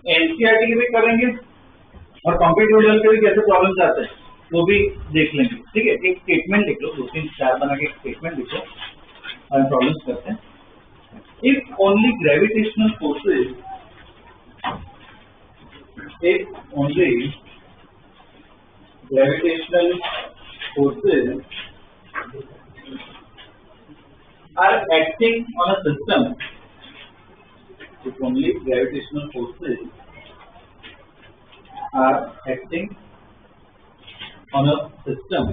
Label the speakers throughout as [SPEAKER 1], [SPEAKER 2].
[SPEAKER 1] NCERT के भी करेंगे और कॉम्पिटिटिव लेवल के भी कैसे प्रॉब्लम्स आते हैं वो भी देख लेंगे। ठीक है, एक स्टेटमेंट लिख लो, 2-3-4 बना के एक स्टेटमेंट लिखो और प्रॉब्लम्स करते हैं। If only gravitational forces are acting on a system, if only gravitational forces are acting on a system,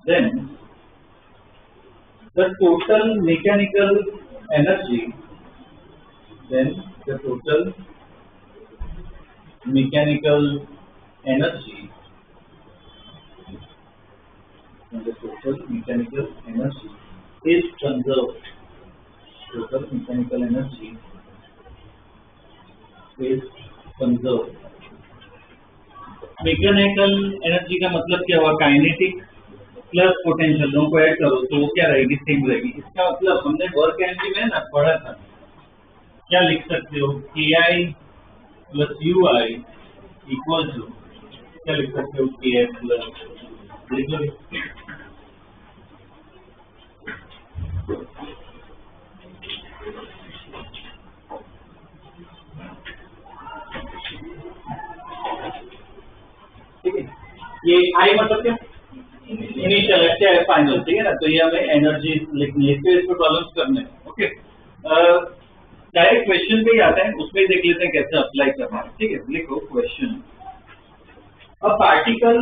[SPEAKER 1] then the total mechanical energy is conserved. Mechanical energy का मतलब क्या हुआ? काइनेटिक प्लस पोटेंशियल, दोनों को add करो तो वो क्या रहेगी? सेम रहेगी। इसका मतलब हमने वर्क एनर्जी में ना पढ़ा था, क्या लिख सकते हो? KI plus UI equal to, क्या लिख सकते हो? KI प्लस, लिख लो। ठीक है, ये आई मतलब क्या? इनिशियल है, क्या है? फाइनल। ठीक है ना, तो ये हमें एनर्जी लिखनी है, इस पे प्रॉब्लम्स करने हैं। ओके, डायरेक्ट क्वेश्चन पे ही आता है, उसमें देख लेते हैं कैसे अप्लाई करना है। ठीक है, लिखो question. A particle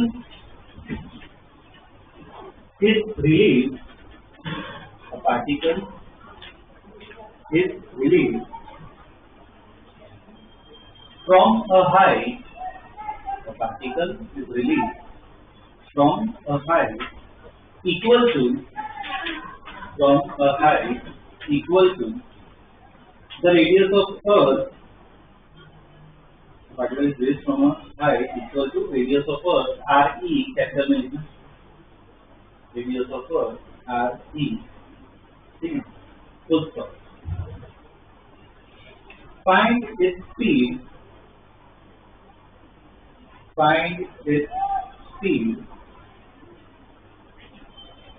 [SPEAKER 1] is released from a high equal to the radius of Earth. Particle is released from a high equal to radius of Earth, RE, capital में लिखना, radius of Earth, RE। ठीक है, full stop। Find its speed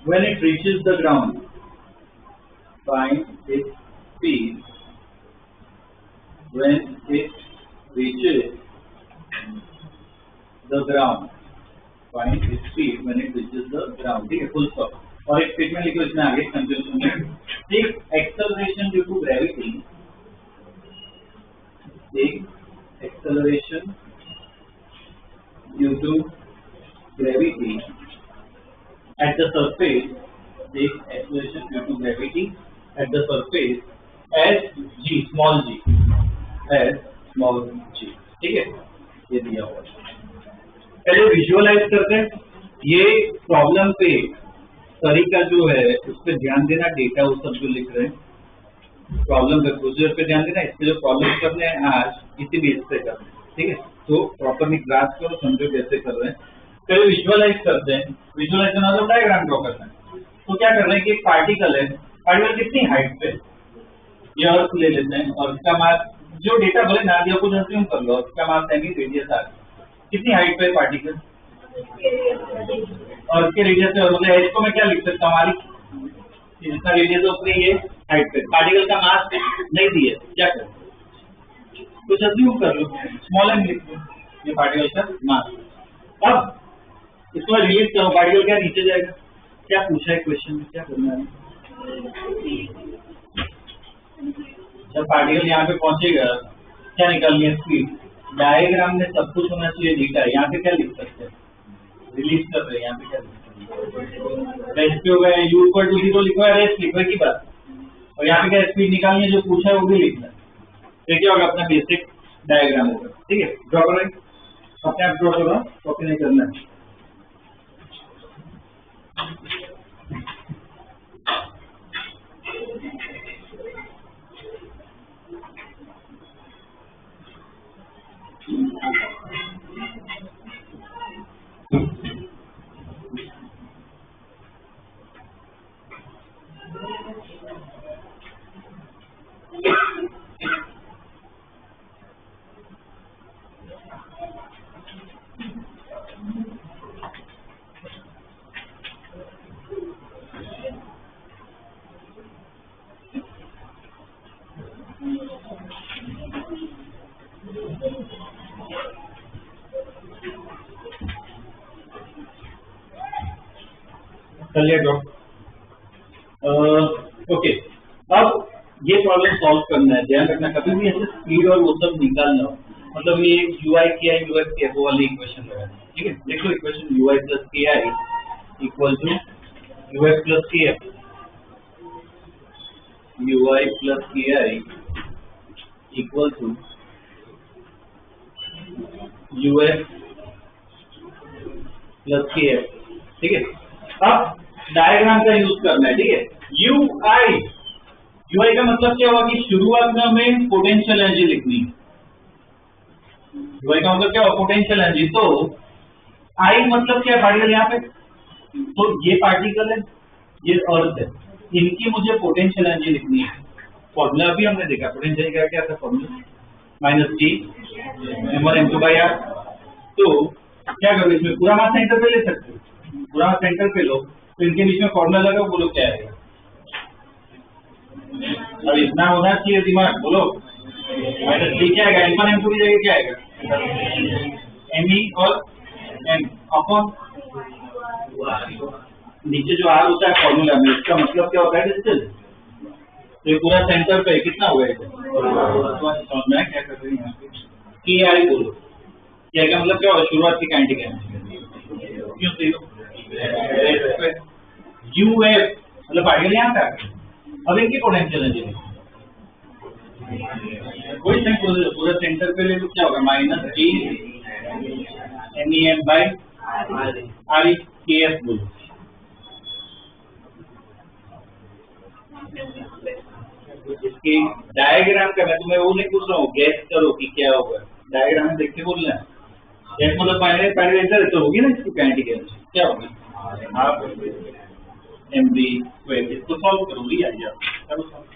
[SPEAKER 1] when it reaches the ground। Find its speed when it reaches the ground। ठीक है, full stop. और एक statement लिखो इसमें आगे कंक्लूजन में। Take acceleration due to gravity at the surface, as small g। ठीक है, ये दिया हुआ है। पहले विजुअलाइज करते हैं। ये प्रॉब्लम पे तरीका जो है उस पर ध्यान देना, डेटा वो सब जो लिख रहे हैं, प्रॉब्लम पे प्रोसीजर पे ध्यान देना। इससे जो प्रॉब्लम करने हैं आज, इसी बेस पे करना है। ठीक है, तो प्रॉपरली ग्रास्प करो, समझो कैसे कर रहे हैं। पहले विजुअलाइज करते हैं। विजुअलाइज करना तो डायग्राम ड्रॉ करना है। तो क्या कर रहे हैं कि एक पार्टिकल है, पार्टिकल कितनी हाइट पे? ये अर्थ ले लेते हैं और इसका मास, जो डेटा बोले ना दिया कुछ अज्यूम कर लो, इसका मास है रेडियस आर। कितनी हाइट पे पार्टिकल? और इसके रेडियस से मतलब एच को मैं क्या लिख सकता हूँ? हमारी इसका रेडियस ऊपर ये हाइट पे, पार्टिकल का मास नहीं दिया, क्या करें? कुछ अज्यूम कर लो, स्मॉल एम लिख लो, ये पार्टिकल का मास। अब इसको रिलीज करो, पार्टिकल क्या नीचे जाएगा? क्या पूछा है क्वेश्चन में, क्या करना है? जब पार्टिकल यहाँ पे पहुंचेगा क्या निकालनी है? स्पीड। डायग्राम में सब कुछ होना चाहिए लिखा है। यहाँ पे क्या लिख सकते हैं? रिलीज कर रहे हैं, यहाँ पे क्या लिख सकते हैं? रेस्ट हो गया, U = 0 लिखो है, रेस्ट लिखो की बात। और यहाँ पे क्या स्पीड निकालनी है, जो पूछा है वो भी लिखना है। तो क्या होगा? अपना बेसिक डायग्राम होगा। ठीक है, ड्रॉ करो, अपने आप ड्रॉ करो, कॉपी नहीं करना है। कर लिया ड्रॉप। ओके, अब ये प्रॉब्लम सॉल्व करना है। ध्यान रखना कभी भी ऐसे स्पीड और वो सब निकालना हो, मतलब ये ui किया ux किया वो वाली इक्वेशन लगाना, ठीक है। देखो equation ui plus ki equal to ux plus kf, ui plus ki equal to ux plus kf, ठीक है। अब डायग्राम का यूज करना है, ठीक है। ui का मतलब क्या हुआ कि शुरुआत में हमें पोटेंशियल एनर्जी लिखनी है। ui का मतलब क्या हुआ, पोटेंशियल एनर्जी। तो I मतलब क्या है, पार्टिकल यहाँ पे, तो ये पार्टिकल है, ये अर्थ है, इनकी मुझे पोटेंशियल एनर्जी लिखनी है। फॉर्मूला भी हमने देखा, पोटेंशियल का क्या था formula, minus T m1 m2 by r। तो क्या करो, इसमें पूरा मास सेंटर पे ले सकते हो, पूरा मास सेंटर पे लो, तो इनके बीच में फॉर्मूला लगाओ, बोलो क्या आएगा। अब इतना होना चाहिए दिमाग, बोलो माइनस टी क्या आएगा, m1 m2 की जगह क्या आएगा, me और m अपॉन नीचे जो r होता है फॉर्मूला में, इसका मतलब क्या होता है डिस्टेंस। तो ये पूरा सेंटर पे कितना हुआ है, समझना है क्या कर रही है कि आई बोलो क्या का मतलब क्या होगा, शुरुआत की काइनेटिक एनर्जी क्यों जीरो, यूएफ मतलब पार्टिकल यहाँ पे आ गए। अब इनकी पोटेंशियल एनर्जी कोई पूरा सेंटर पे ले तो क्या होगा, minus T M by R K F बोलो। इसकी डायग्राम का मैं तुम्हें वो नहीं पूछ रहा हूँ, गैस करो कि क्या होगा, डायग्राम देख के बोलना है। गैस मतलब पहले इधर तो होगी ना, इसकी काइनेटिक एनर्जी क्या होगी, हाफ mv स्क्वायर। इसको सॉल्व करोगी आ जाओ, करो सॉल्व।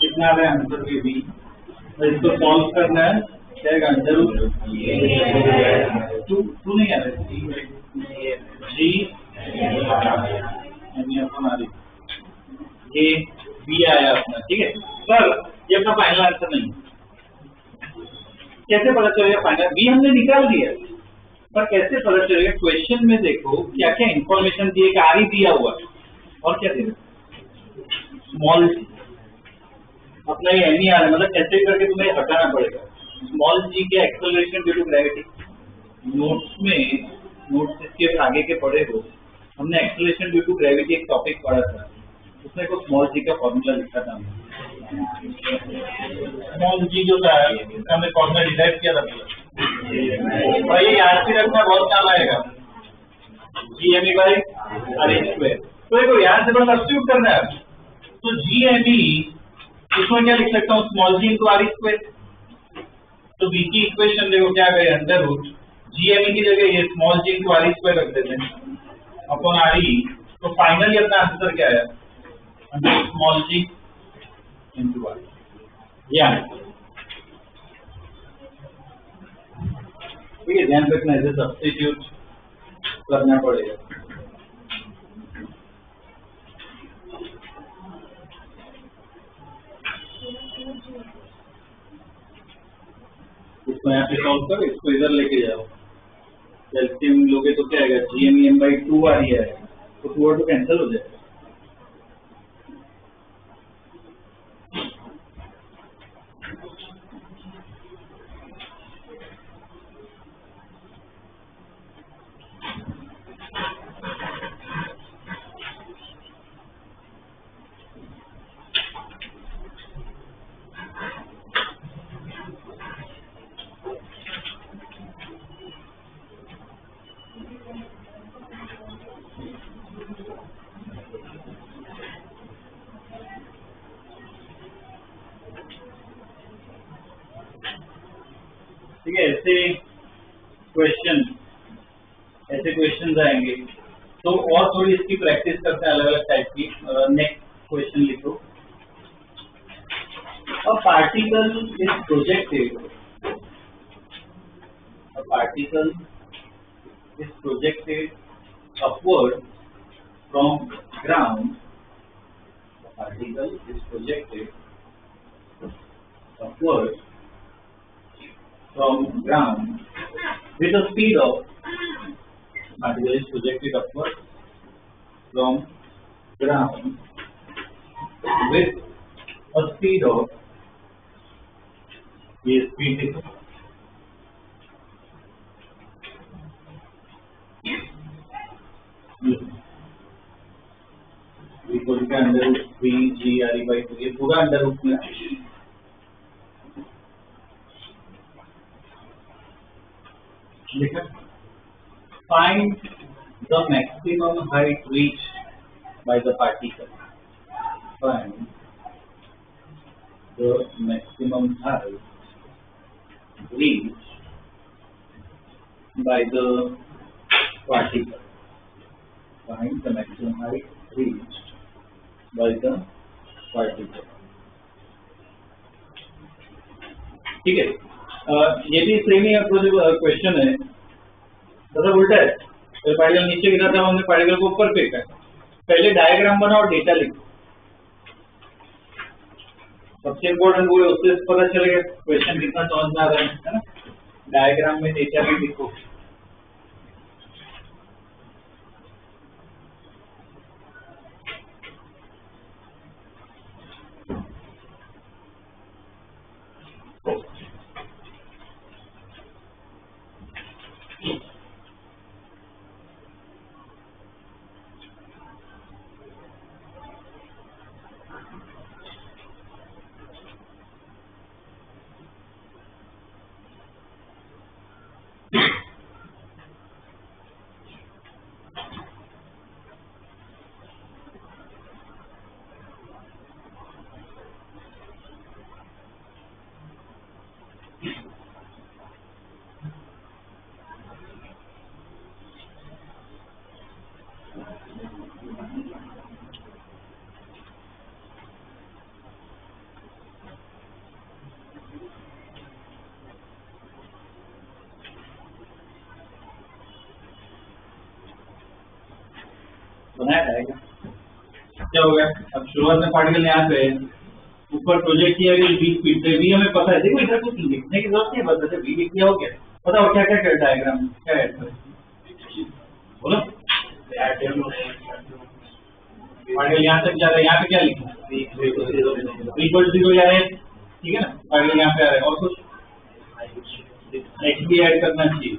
[SPEAKER 1] कितना है आंसर के भी, तो इसको सॉल्व करना है, क्या आंसर टू नहीं आ रहा, जी ये बी आया अपना, ठीक है। पर ये अपना फाइनल आंसर नहीं, कैसे पता चलेगा फाइनल, बी हमने निकाल दिया, पर कैसे पता चलेगा, क्वेश्चन में देखो क्या क्या इंफॉर्मेशन दिए, आर ही दिया हुआ और क्या दिया, स्मॉल अपना ये नहीं आ रहा, मतलब ऐसे करके तुम्हें हटाना पड़ेगा। स्मॉल जी के acceleration due to gravity, notes में, नोट्स इसके आगे के पढ़े हो, हमने एक्सेलरेशन ड्यू टू ग्रेविटी एक टॉपिक पढ़ा था, उसमें को स्मॉल जी का फॉर्मूला लिखा था हमने।
[SPEAKER 2] स्मॉल जी जो था हमने फॉर्मूला डिराइव किया था भाई, याद भी रखना बहुत काम आएगा। GME बाई RE स्क्वायर, तो देखो यहाँ से बस सब्स्टिट्यूट करना है। तो GME इसमें क्या लिख सकता हूँ, स्मॉल जी इंटू RE स्क्वायर। तो B की इक्वेशन देखो क्या गए, अंडर रूट GME की जगह ये स्मॉल जी इंटू RE स्क्वायर रख देते हैं अपॉन RE। तो फाइनली अपना आंसर क्या है, अंडर स्मॉल जी इंटू RE।
[SPEAKER 1] ठीक है, ध्यान रखना इसे सब्स्टिट्यूट करना पड़ेगा। इसको यहाँ पे सॉल्व करो, इसको इधर लेके जाओ, एलसीएम लोगे तो क्या आएगा, GME m by 2 आ रही है, तो 2 और 2 कैंसिल हो जाएगा। ठीक है, ऐसे क्वेश्चन आएंगे। तो और थोड़ी इसकी प्रैक्टिस करते हैं अलग अलग टाइप की। नेक्स्ट क्वेश्चन लिखो, a particle is projected upward from ground, with a speed of particle is projected upward from ground with a speed of, ये स्पीड देखो, इक्वल के अंडर रूट 3GRE/2, ये पूरा अंडर रूट में। Find the maximum height reached by the particle. Find the maximum height reached by the particle. Find the maximum height reached by the particle. ठीक है, ये भी same ही approach question है, मतलब उल्टा है। तो पार्टिकल नीचे गिरा था, हमने पार्टिकल को ऊपर फेंका है। पहले डायग्राम बनाओ, डेटा लिखो। सबसे इम्पोर्टेंट वो है, उससे पता चलेगा क्वेश्चन कितना समझ में आ रहा है ना। डायग्राम में डेटा भी लिखो। बनाया जाएगा। क्या हो गया, अब शुरुआत में पार्टिकल यहाँ पे ऊपर प्रोजेक्ट किया गया, V स्पीड पे, V हमें पता है। देखो इधर कुछ लिखने की जरूरत नहीं, बस V लिख दिया हो गया। बताओ क्या क्या क्या डायग्राम क्या ऐड करें, बोलो। पार्टिकल यहाँ तक जा रहा है, यहाँ पे क्या लिखना है, V=0 जा रहे हैं, ठीक है ना। पार्टिकल यहाँ पे आ रहा है, और कुछ x भी ऐड करना चाहिए।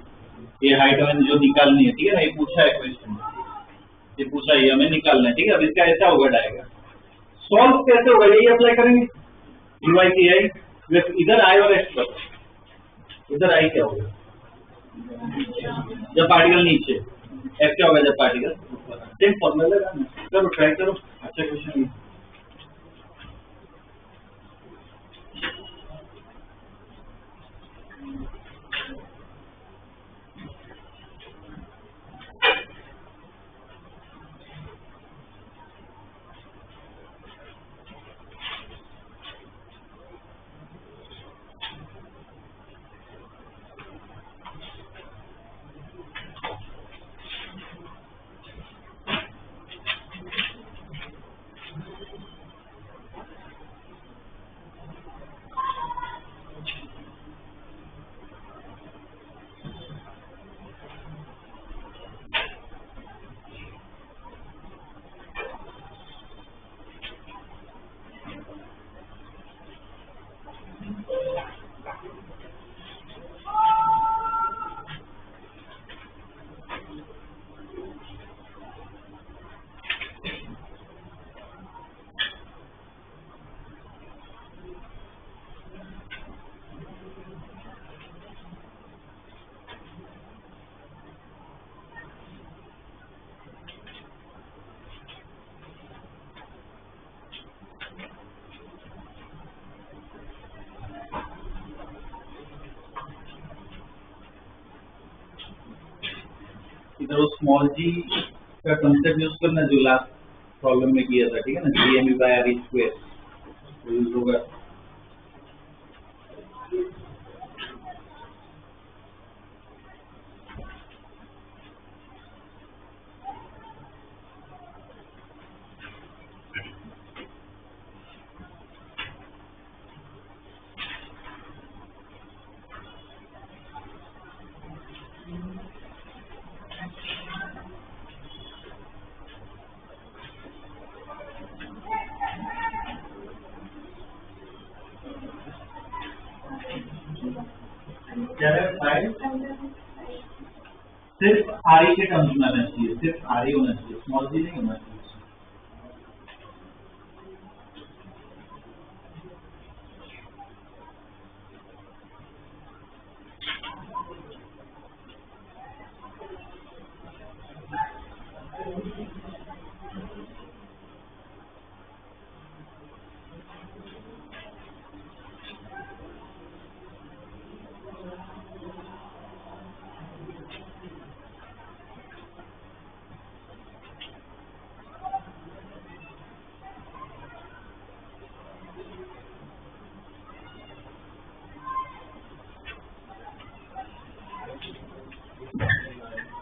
[SPEAKER 1] ये हाइट हमें जो निकालनी है, ठीक है ना, ये पूछा है क्वेश्चन, ये पूछा, ये हमें निकालना है, ठीक है। अब इसका ऐसा होगा डायग्राम। सॉल्व कैसे होगा, यही अप्लाई करेंगे। यू आई की आई, इधर आई और एक्स बताओ, इधर आई क्या होगा जब पार्टिकल नीचे, एक्स क्या होगा जब पार्टिकल सेम फॉर्मूला लगाना। चलो ट्राई करो, अच्छा क्वेश्चन है। इधर वो स्मॉल जी का कंसेप्ट यूज करना जो लास्ट प्रॉब्लम में किया था, ठीक है ना, GME by R square use होगा। क्या है फाइव, सिर्फ आर के टर्म्स में आना चाहिए, सिर्फ आर होना चाहिए, स्मॉल जी नहीं होना चाहिए।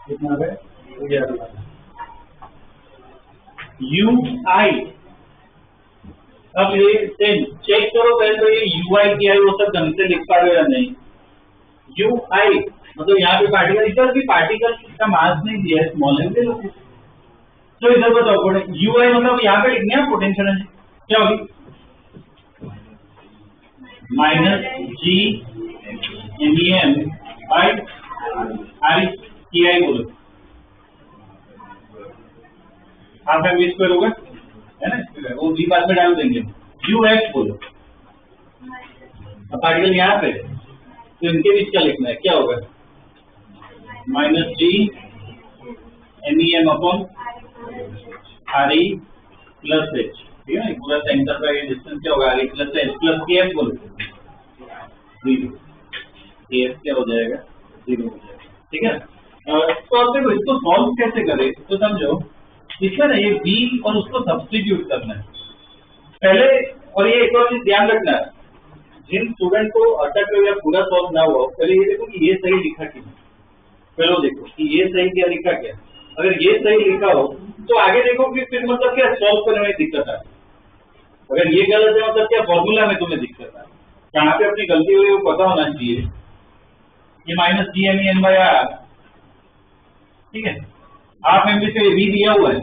[SPEAKER 1] कितना है यू आई। अब ये चेक करो पहले तो ये यू आई की आई वो सब ढंग से लिख पा रहे हो या नहीं। यू आई मतलब यहाँ पे पार्टिकल, इधर भी पार्टिकल का मास नहीं दिया है, स्मॉल है तो इधर बताओ यू आई मतलब यहाँ पे लिखने हैं पोटेंशियल एनर्जी क्या होगी, -GMEM बाय आर की आई बोलो, हाफ एम स्क्वायर होगा है ना, वो भी बाद में डाल देंगे। यू एक्स बोलो, अब पार्टिकल यहाँ पे तो इनके बीच क्या लिखना है, क्या होगा -GMEM upon RE plus H, ठीक है ना, पूरा सेंटर का ये डिस्टेंस क्या होगा RE plus H plus KF बोलो 0, KF क्या हो जाएगा 0 हो जाएगा, ठीक है। तो आप देखो इसको सॉल्व कैसे करें तो समझो, इसमें ना ये B और उसको सब्स्टिट्यूट करना है पहले। और ये एक और चीज ध्यान रखना है, जिन स्टूडेंट को अटक या पूरा सॉल्व ना हुआ पहले ये देखो कि ये सही लिखा कि नहीं, पहले देखो कि ये सही क्या लिखा क्या, अगर ये सही लिखा हो तो आगे देखो कि फिर मतलब क्या सॉल्व करने में दिक्कत है, अगर ये गलत है मतलब क्या फॉर्मूला में तुम्हें दिक्कत है, कहाँ पे अपनी गलती हुई वो पता होना चाहिए। ये -GMEN/R, ठीक है, हाफ एम से भी दिया हुआ है,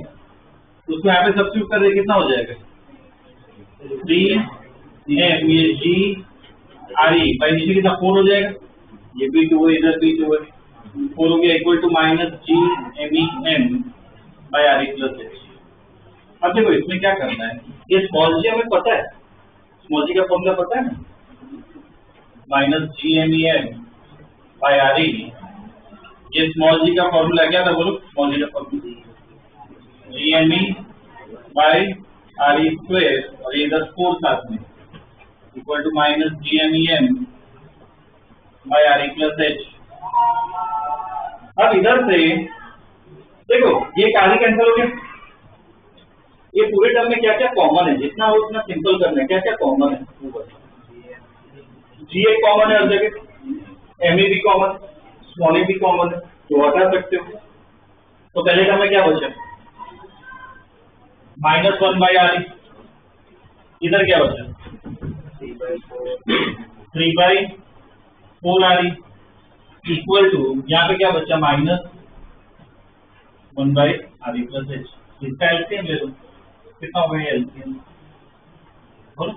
[SPEAKER 1] उसको यहाँ पे सब्स्टिट्यूट कर दे कितना हो जाएगा 3mGRE बाई नीचे कितना 4 हो जाएगा, ये भी 2 है इधर भी 2 है, 4 हो गया equal to -GMEM by RE plus H। अब देखो इसमें क्या करना है, ये स्मॉल जी हमें पता है,
[SPEAKER 2] स्मॉल जी का फॉर्मूला पता है ना, -GMEM/RE। ये स्मॉल जी का फॉर्मूला क्या था बोलो? स्मॉल जी का फॉर्मूला GME/RE² और ये इधर 4 साथ में इक्वल टू -GMEM/RE+H। अब इधर से देखो ये आगे कैंसिल हो गया, ये पूरे टर्म में क्या क्या कॉमन है, जितना हो उतना सिंपल करना है। क्या क्या कॉमन है? जी एक कॉमन है हर जगह, एम ए भी कॉमन, स्मॉल ए भी कॉमन है, तो हटा सकते हो। तो पहले टर्म में क्या बचा? -1/RE। इधर क्या बचा? 3/4RE इक्वल टू, यहाँ पे क्या बचा? -1/RE+H। इसका एलसीएम ले लो, कितना हो गया एलसीएम? बोलो।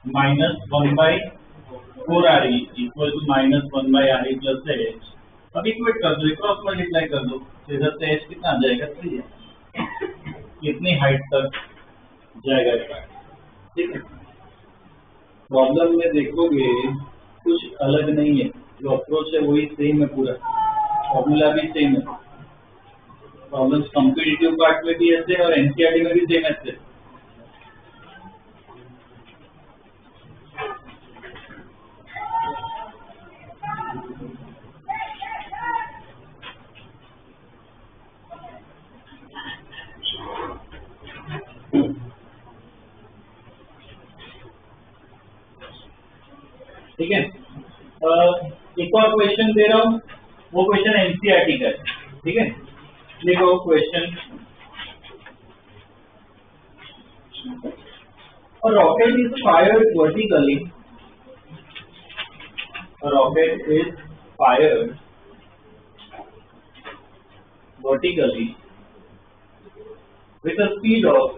[SPEAKER 2] -1/4RE equal to -1/RE+H। अब इक्वेट कर दो, क्रॉस मल्टीप्लाई कर दो, तो इधर से H कितना आ जाएगा? 3 है। कितनी हाइट तक जाएगा इसका? ठीक है, प्रॉब्लम में देखोगे कुछ अलग नहीं है, जो अप्रोच है वही सेम है, पूरा फॉर्मूला भी सेम है। प्रॉब्लम्स कॉम्पिटिटिव पार्ट में भी ऐसे और एनसीईआरटी में भी सेम ऐसे। ठीक है, एक और क्वेश्चन दे रहा हूं, वो क्वेश्चन एनसीईआरटी का है। ठीक है, देखो question, a rocket is fired vertically. A rocket is fired vertically with a speed of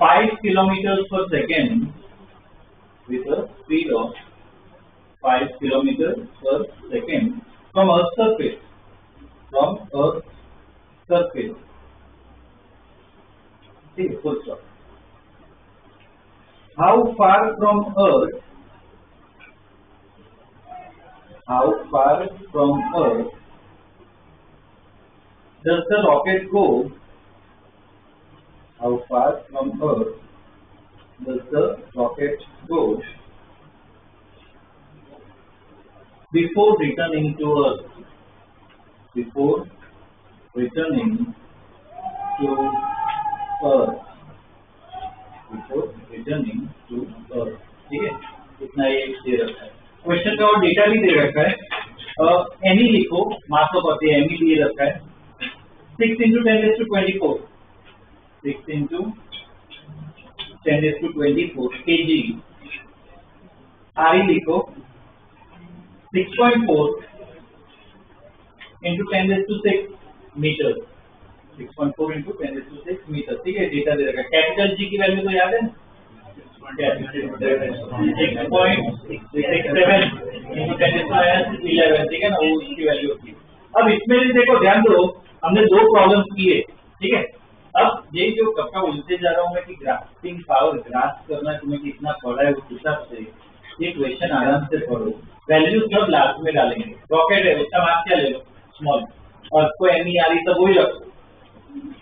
[SPEAKER 2] 5 kilometers per second. With a speed of 5 kilometers per second from Earth's surface. From Earth's surface. See, full stop. How far from Earth? How far from Earth does the rocket go? How far from Earth does the rocket go before returning to Earth? Before returning to Earth. Before returning to Earth. ठीक है, इतना ये दे रखा है question का, और data भी दे रखा है। एमी लिखो, मास ऑफ अर्थ एमी दे रखा है 6 × 10⁻²4। 6 × 10⁻²4 kg। RE लिखो 6.4 × 10⁻6 मीटर। 6.4 × 10⁻6 मीटर। ठीक है, डेटा दे रखा है। कैपिटल जी की वैल्यू तो याद है ना, 6.67 × 10⁻11। ठीक है ना, वो उसकी वैल्यू होती है। अब इसमें देखो ध्यान दो, हमने 2 प्रॉब्लम्स किए। ठीक है, अब ये जो कब उलझे जा रहा हूँ मैं कि ग्रास्पिंग पावर, ग्रास्प करना तुम्हें कितना पड़ा है उस हिसाब से ये क्वेश्चन आराम से पढ़ो। वैल्यू सब लास्ट में डालेंगे। रॉकेट है, उसका मास क्या ले लो? स्मॉल। और को MERE सब वही रखो,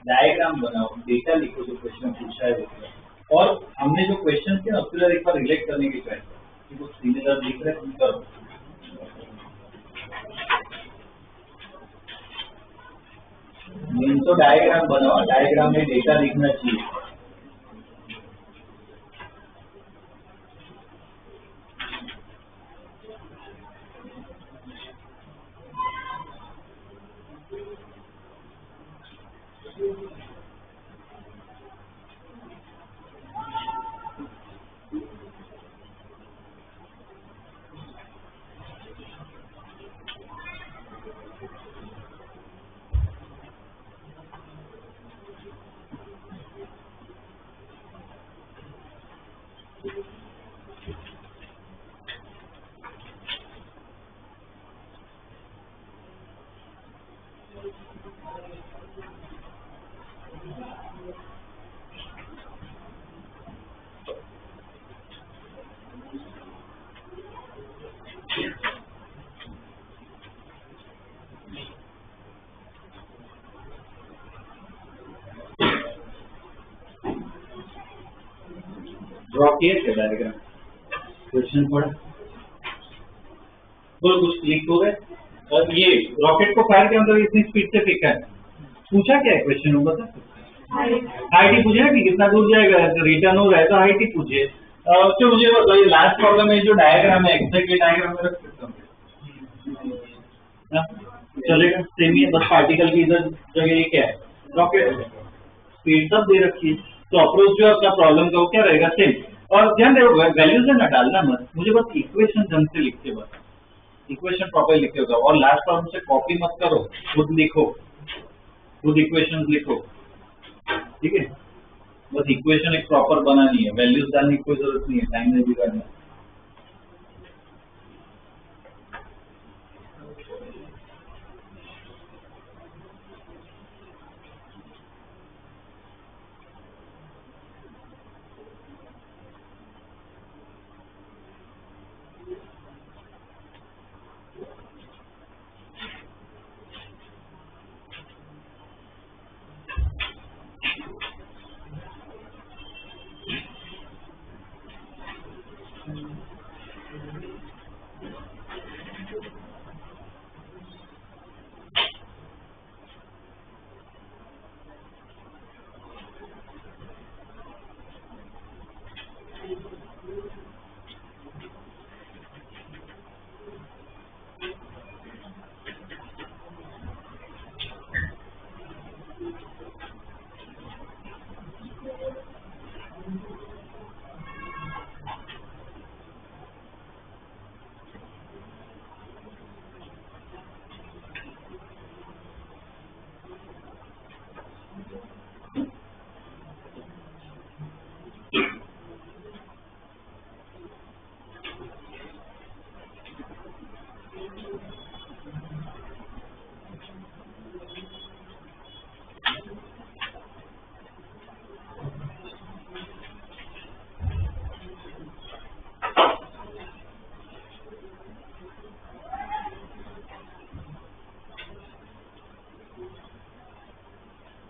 [SPEAKER 2] डायग्राम बनाओ, डेटा लिखो जो क्वेश्चन पूछा है वो। और हमने जो क्वेश्चन थे उसके लिए एक बार रिलेट करने की ट्राई करो, कुछ सिमिलर दिख रहा है तुम करो। मेन तो डायग्राम बनाओ, डायग्राम में डेटा लिखना चाहिए।
[SPEAKER 1] ड्रॉ किए थे डायग्राम, क्वेश्चन पढ़ा, बोलो कुछ क्लिक हो गए। और ये रॉकेट को फायर किया मतलब इतनी स्पीड से फेंका है, पूछा क्या है क्वेश्चन में बता, हाइट ही पूछे ना कि कितना दूर जाएगा, रिटर्न हो रहा है तो हाइट ही पूछे। तो मुझे बताइए लास्ट प्रॉब्लम में जो डायग्राम है एग्जैक्ट ये डायग्राम में रख सकता हूँ, चलेगा, सेम ही है, बस पार्टिकल की इधर जगह ये क्या है रॉकेट, स्पीड सब दे रखी है, तो अप्रोच जो आपका प्रॉब्लम का वो क्या रहेगा सेम। और ध्यान रखो वैल्यूज है ना डालना मत, मुझे बस इक्वेशन ढंग से लिख के बस, इक्वेशन प्रॉपर लिख के होगा, और लास्ट प्रॉब्लम से कॉपी मत करो, खुद लिखो, खुद इक्वेशन लिखो, ठीक है। बस इक्वेशन एक प्रॉपर बनानी है, वैल्यूज डालने की कोई जरूरत नहीं है, टाइम नहीं बिगाड़ना।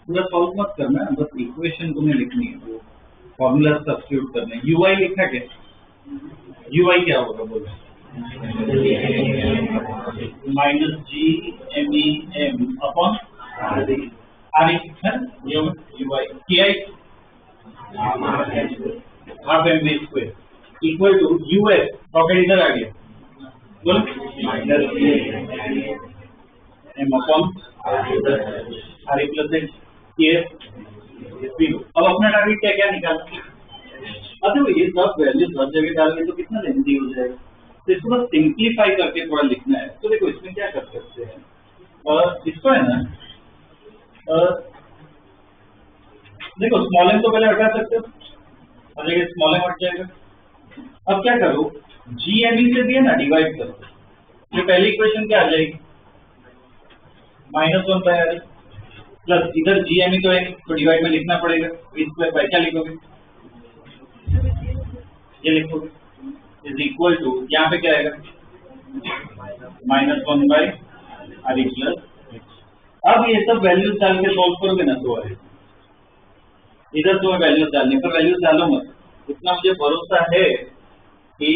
[SPEAKER 1] पूरा सॉल्व मत करना, बस इक्वेशन तुम्हें लिखनी है, वो फॉर्मूला सब्स्टिट्यूट करना है। यूआई लिखा क्या, यूआई क्या होगा बोलो, minus G M E M upon R UI की I half M B square equal to US, rocket इधर आ गया, बोलो minus M upon R E plus H. अब अपना टारगेट क्या क्या निकालना, अच्छा ये सब वैल्यू हर जगह डालेंगे तो कितना लेंथी हो जाएगा, तो इसको बस सिंप्लीफाई करके थोड़ा लिखना है। तो देखो इसमें क्या कर सकते हैं, इसको है ना, देखो स्मॉल एम तो पहले हटा सकते हो, हर जगह स्मॉल एम हट जाएगा। अब क्या करो, जी एम ई से भी है ना डिवाइड करो, तो पहली इक्वेशन क्या आ जाएगी, -1 बाय आर प्लस इधर जी एम ई तो है तो डिवाइड में लिखना पड़ेगा, स्क्वायर बाय क्या लिखोगे, ये लिखोगे इज इक्वल टू, यहाँ पे क्या आएगा -1 बाय आर प्लस। अब ये सब वैल्यूज डाल के सॉल्व करोगे ना तो आएगा, इधर तो वैल्यूज डालने पर वैल्यूज डालो मत, इतना मुझे भरोसा है कि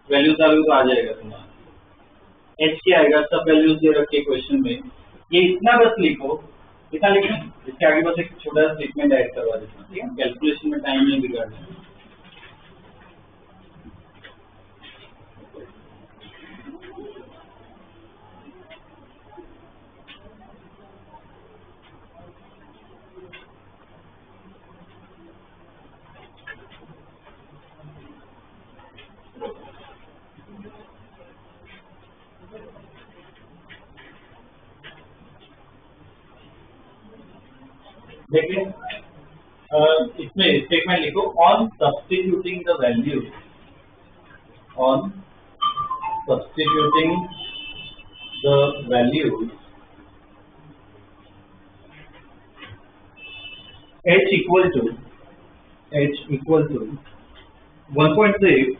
[SPEAKER 1] वैल्यूज डालोगे तो आ जाएगा तुम्हारा। एच क्या आएगा, सब वैल्यूज दे रखे क्वेश्चन में, ये इतना बस लिखो, इतना लिखना, इसके आगे बस एक छोटा सा स्टेटमेंट ऐड करवा देना, ठीक है, कैलकुलेशन में टाइम नहीं बिगाड़ना। देखिए इसमें स्टेटमेंट लिखो, on substituting the value, on substituting the value h equal to 1.6,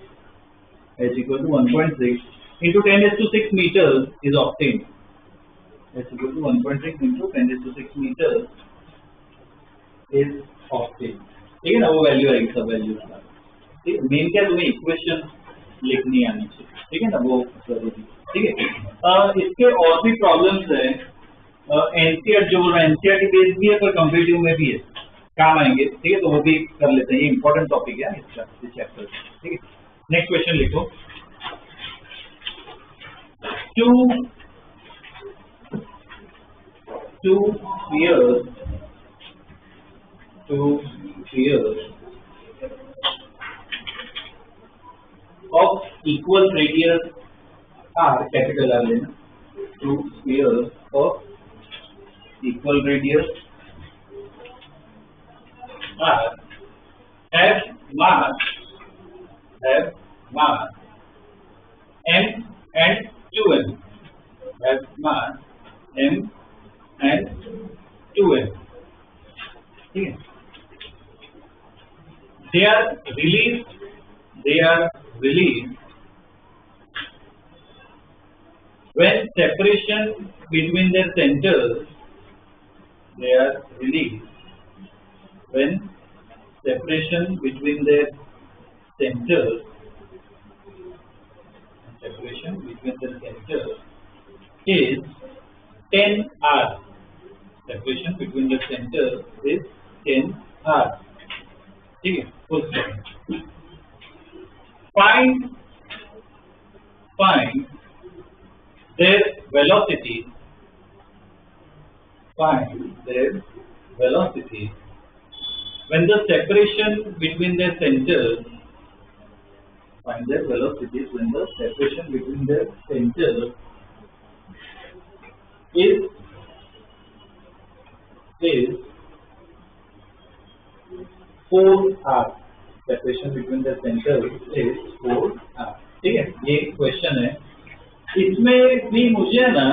[SPEAKER 1] h equal to 1.6 into 10⁶ meters is obtained, h equal to 1.6 into 10⁶ meters is obtained, ठीक है ना, वो वैल्यू आएगी सब वैल्यू का। ठीक है, मेन क्या तुम्हें इक्वेशन लिखनी आनी चाहिए, ठीक है ना, वो जरूरी, ठीक है। इसके और भी प्रॉब्लम्स है, एनसीआर जो एनसीआरटी बेस्ड भी है पर कम्पिटिटिव में भी है, काम आएंगे, ठीक है, तो वो भी कर लेते हैं, ये इंपॉर्टेंट टॉपिक है इस चैप्टर, ठीक है। नेक्स्ट क्वेश्चन लिखो, two spheres of equal radius r, capital R लेना, two spheres of equal radius r have mass m and 2m, have mass m and 2m, ठीक है। They are released when separation between their centers, they are released when separation between their centers is 10 r, separation between the centers is 10 r, ठीक है। Full stop. Find their velocity, when the separation between their centers, find their velocities when the separation between their centers is 4r, separation between the centers is 4r, ठीक है। ये question है, इसमें भी मुझे ना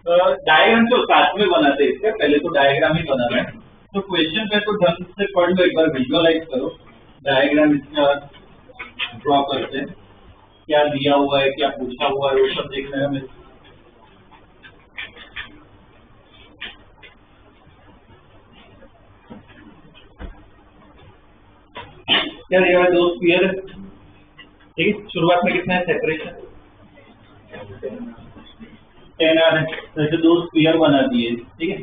[SPEAKER 1] डायग्राम तो साथ में बनाते हैं, इसका पहले तो डायग्राम ही बनाना है, तो क्वेश्चन पे तो ढंग से पढ़ लो, एक बार विजुअलाइज करो, डायग्राम इसका ड्रॉ करते हैं, क्या दिया हुआ है, क्या पूछा हुआ है, वो सब देखना है हमें। क्या दिया हुआ है, 2 स्फीयर, ठीक है। शुरुआत में कितना है सेपरेशन, 10r है, तो ऐसे 2 स्फीयर बना दिए, ठीक है,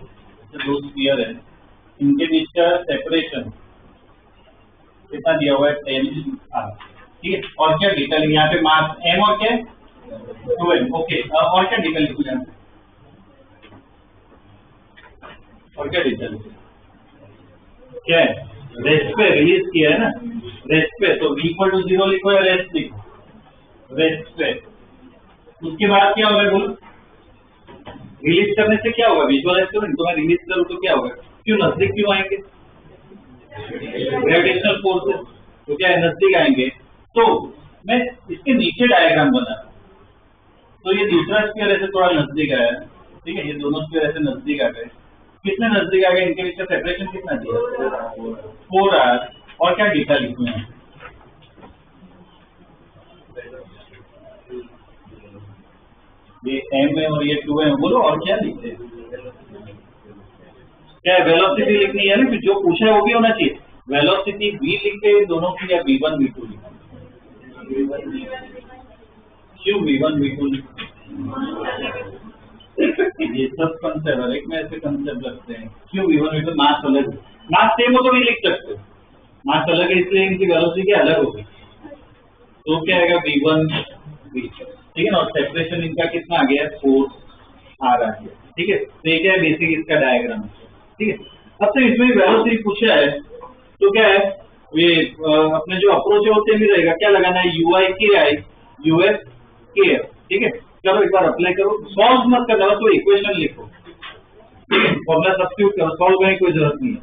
[SPEAKER 1] तो 2 स्फीयर है, इनके बीच का सेपरेशन कितना दिया हुआ है, 10r, ठीक है। और क्या डिटेल, यहाँ पे मास m और क्या 2m, ओके। और क्या डिटेल लिखूं यहाँ पे, और क्या डिटेल क्या है, रेस्ट पे रिलीज किया है ना, रेस्ट पे, तो v = 0 लिखो या रेस्ट लिखो, रेस्ट पे। उसके बाद क्या होगा, बोलो, रिलीज करने से क्या होगा, विजुअलाइज करो, तो मैं रिलीज करूँ तो क्या होगा, क्यों नजदीक क्यों आएंगे, ग्रेविटेशनल फोर्सेस, तो क्या है नजदीक आएंगे, तो मैं इसके नीचे डायग्राम बना, तो ये दूसरा स्फीयर ऐसे थोड़ा नजदीक आया, ठीक है, ये दोनों स्फीयर ऐसे नजदीक आ गए, कितने नजदीक आ गए, इनके बीच का सेपरेशन कितना दिया, 4r, और क्या डेटा लिखूं है, ये m है और ये 2 है, बोलो और क्या लिखते हैं, क्या वेलोसिटी लिखनी है ना, कि जो पूछा है वो भी होना चाहिए, वेलोसिटी v लिखे दोनों की, या v1 v2 लिखे, क्यों v1 v2 लिखे, ये सब कंसेप्ट हर एक में ऐसे कंसेप्ट लगते हैं, क्यों v1 v2, मास अलग, मास सेम हो तो नहीं लिख सकते, मास अलग है इसलिए इनकी वेलोसिटी अलग होगी, तो क्या आएगा v1 v2, ठीक है ना, और सेपरेशन इनका कितना आ गया, 4r आ गया, ठीक है। तो ये क्या है, बेसिक इसका डायग्राम, ठीक है। अब तो इसमें वेलोसिटी पूछा है, तो क्या है, ये अपने जो अप्रोच है वो सेम ही रहेगा, क्या लगाना है, ui ki uf kf, ठीक है। चलो एक बार अप्लाई करो, सॉल्व मत करना, बस वो इक्वेशन लिखो, फॉर्मूला सब्स्टिट्यूट करो, सॉल्व करने की कोई जरूरत नहीं है,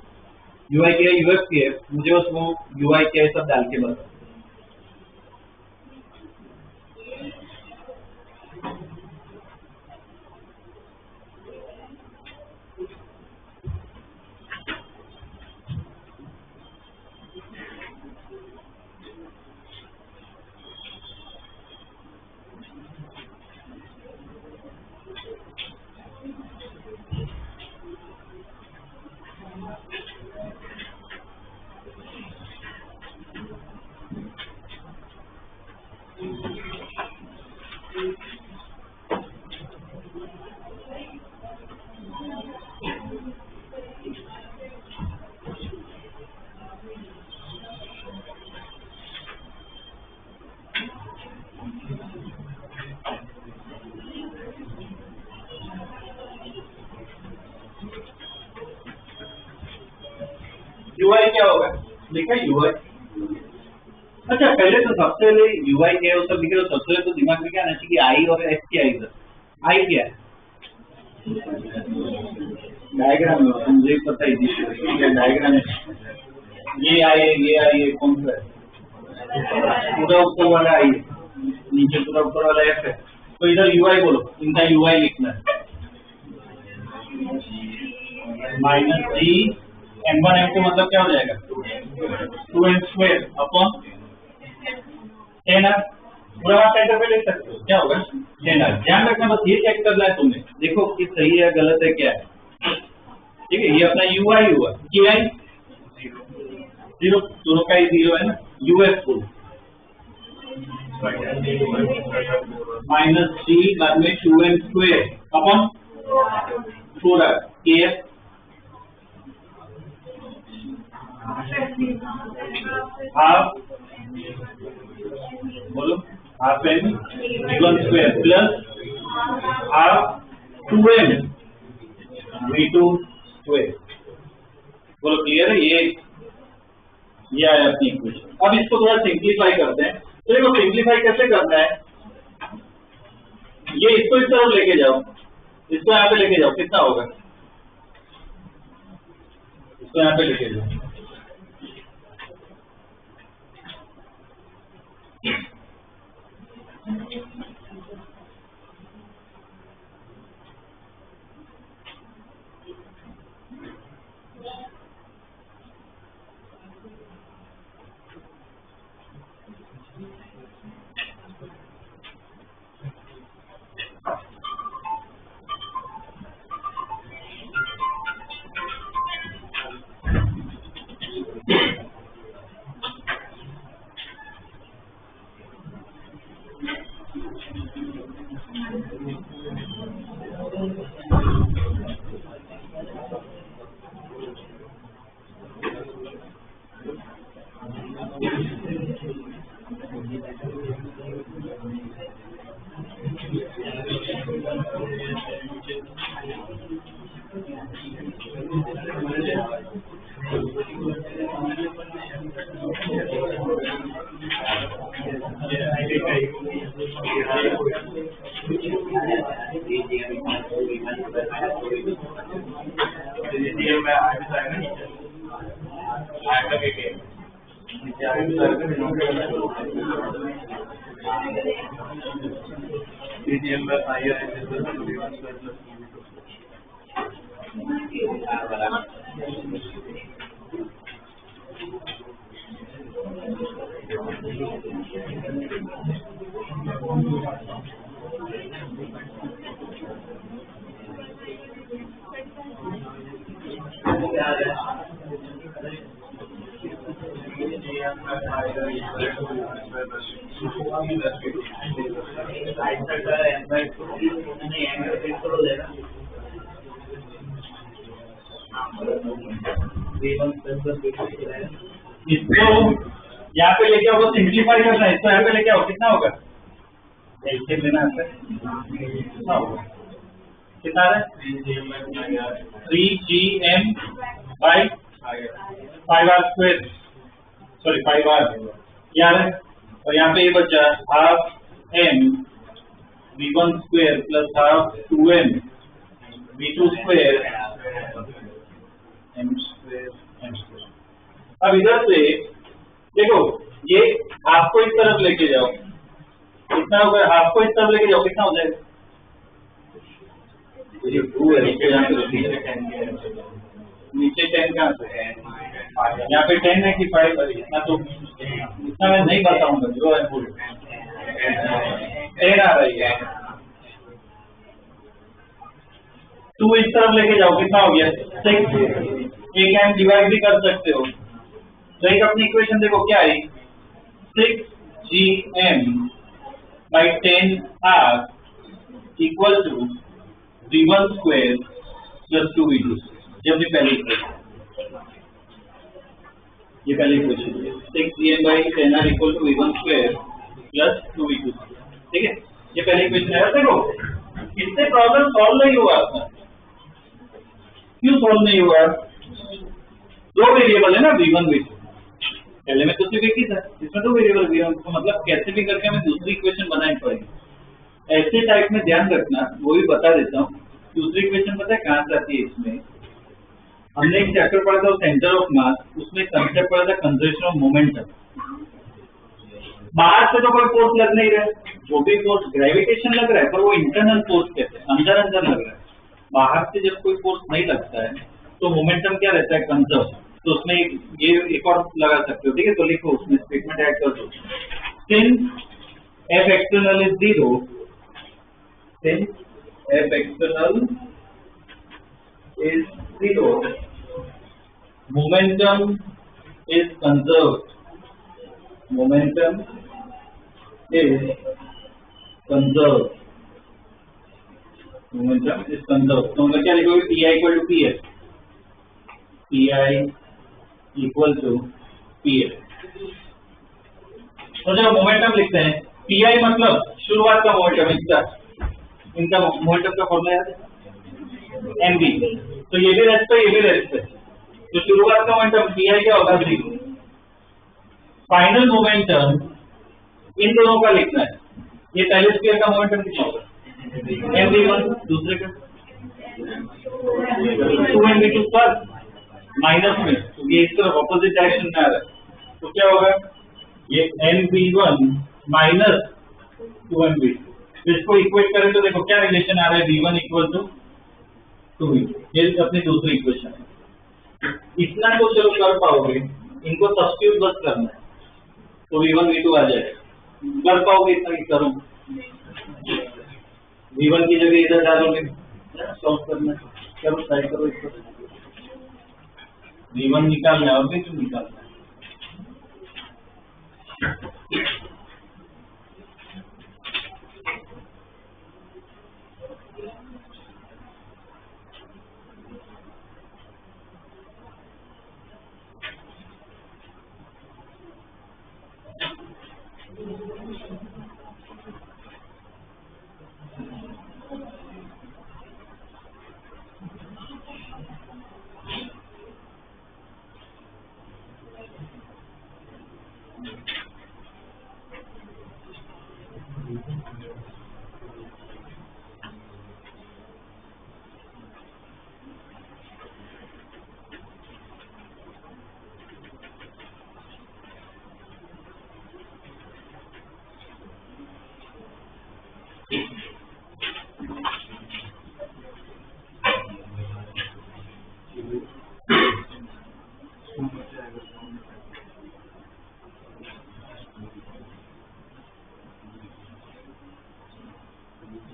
[SPEAKER 1] ui ki uf kf, मुझे बस वो ui ki सब डाल के बता,
[SPEAKER 2] क्या होगा? लिखा यूआई।
[SPEAKER 1] अच्छा, पहले तो सबसे पहले यूआई क्या है वो सब लिखे, तो सबसे पहले तो दिमाग में क्या आना चाहिए कि आई और एस क्या है इधर? आई क्या है? डायग्राम में मुझे पता ही नहीं, डायग्राम में ये आई है, ये आई है, कौन सा है? पूरा ऊपर वाला आई है, नीचे पूरा ऊपर वाला एफ है, तो इधर यूआई बोलो, इनका यूआई लिखना है माइनस जी M1 M2 मतलब क्या हो जाएगा? 2n² upon 10r। पूरा बात सेंटर पे लिख सकते हो, क्या होगा? 10r। ध्यान रखना, बस ये चेक करना है तुम्हें, देखो कि सही है गलत है क्या है। ठीक है, ये अपना ui हुआ, ki 0, दोनों का ही 0 है ना। uf बोलो माइनस जी बाद में 2n² upon 4r kf half, बोलो half N v1² plus half 2n v2²। बोलो क्लियर है? ये आया अपनी इक्वेशन। अब इसको थोड़ा सिंप्लीफाई करते हैं। तो देखो सिंप्लीफाई कैसे करना है, ये इसको इस तरफ लेके जाओ, इसको यहाँ पे लेके जाओ, कितना होगा? इसको यहाँ पे लेके जाओ, इसको यहाँ पे लेके आओ, सिंप्लीफाई करना है, इसको यहाँ पे लेके आओ, कितना होगा? एलसीएम लेना है, कितना होगा? कितना है? 3gm by 5r², sorry 5r यार है, और यहाँ पे ये बचा half m v1² plus half 2n v2² m²। अब इधर से देखो, ये हाफ को इस तरफ लेके जाओ, कितना होगा? हाफ को इस तरफ लेके जाओ, कितना हो जाएगा? ये 2 है, नीचे यहाँ पे नीचे 10 कहाँ से? यहाँ पे 10 है कि 5 है? इतना तो इतना मैं नहीं बताऊंगा, जो है फुल 10 आ रही है। 2 इस तरफ लेके जाओ, कितना हो गया? 6। एक एम डिवाइड भी कर सकते हो, तो एक अपनी इक्वेशन देखो क्या आई, 6gm by 10r equal to v1² plus 2v2। ये अपनी पहली इक्वेशन, ये पहली इक्वेशन है 6gm by 10r equal to v1² plus 2v2। ठीक है, ये पहली इक्वेशन है। देखो इससे प्रॉब्लम सॉल्व नहीं हुआ, क्यों सॉल्व नहीं हुआ? दो वेरिएबल है ना V1 V2, पहले में तो सिर्फ एक ही था, इसमें दो वेरिएबल V1 तो मतलब कैसे भी करके हमें दूसरी इक्वेशन बनानी पड़ेगी। ऐसे टाइप में ध्यान रखना, वो भी बता देता हूँ। दूसरी इक्वेशन पता है कहाँ से आती है? इसमें हमने एक चैप्टर पढ़ा था सेंटर ऑफ मास, उसमें कंसेप्ट पढ़ा था कंजर्वेशन ऑफ मोमेंटम। बाहर से तो कोई फोर्स लग नहीं रहा है, जो भी फोर्स ग्रेविटेशन लग रहा है, पर वो इंटरनल फोर्स कहते हैं, अंदर अंदर लग रहा है। बाहर से जब कोई फोर्स नहीं लगता है तो मोमेंटम क्या रहता है? कंजर्व। तो उसमें ये एक और लगा सकते हो, ठीक है? तो लिखो, उसमें स्टेटमेंट ऐड कर दो, since F external is 0, since F external is 0, momentum is conserved. Momentum is conserved. Momentum is conserved. तो मतलब क्या लिखोगे? Pi equal to Ps. Pi equal to Ps. तो जब मोमेंटम लिखते हैं, Pi मतलब शुरुआत का मोमेंटम, इनका मोमेंटम का फॉर्मूला याद है? mv। तो ये भी रेस्ट है, ये भी रेस्ट है। तो शुरुआत का मोमेंटम Pi क्या होगा? 0। फाइनल मोमेंटम इन दोनों का लिखना है। ये पहले स्फीयर का मोमेंटम कितना होगा? mv1, दूसरे का 2mv2 पर माइनस में, तो ये इस तरफ ऑपोजिट डायरेक्शन में आ रहा है, तो क्या होगा? ये mv1 माइनस 2mv2। इसको इक्वेट करें तो देखो क्या रिलेशन आ रहा है? v1 equal to 2v। ये अपनी दूसरी इक्वेशन है। इतना तो चलो कर पाओगे, इनको सब्स्टिट्यूट बस करना है तो V1 V2 आ जाएगा। कर पाओगे इतना ही करो, V1 की जगह इधर डालोगे, सॉल्व करना है, चलो ट्राई करो इसको। V1 निकालना है और V2 निकालना है।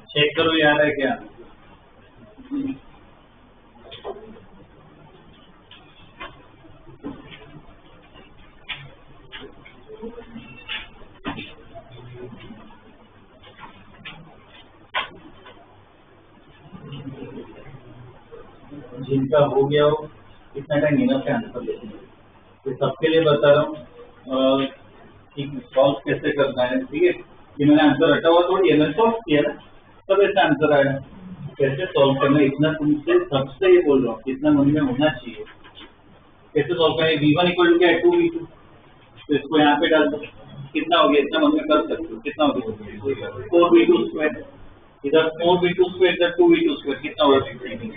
[SPEAKER 1] चेक करो याद है क्या? जिनका हो गया हो कितना टाइम इनफ है आंसर लेने में, तो सबके लिए बता रहा हूँ कि सॉल्व कैसे करना है। ठीक है, कि मैंने आंसर रटा हुआ थोड़ी है, मैंने सॉल्व किया ना, तब ऐसा आंसर आया। कैसे सॉल्व करना है इतना तुमसे सबसे ये बोल रहा हूँ, कितना मन में होना चाहिए। कैसे सॉल्व करें? V1 इक्वल टू क्या है? 2v2। तो इसको यहाँ पे डाल दो, कितना हो गया? इतना मन में कर सकते हो, कितना हो गया? 4v2 स्क्वायर, इधर 4v2 स्क्वायर, इधर 2v2 स्क्वायर, कितना होगा?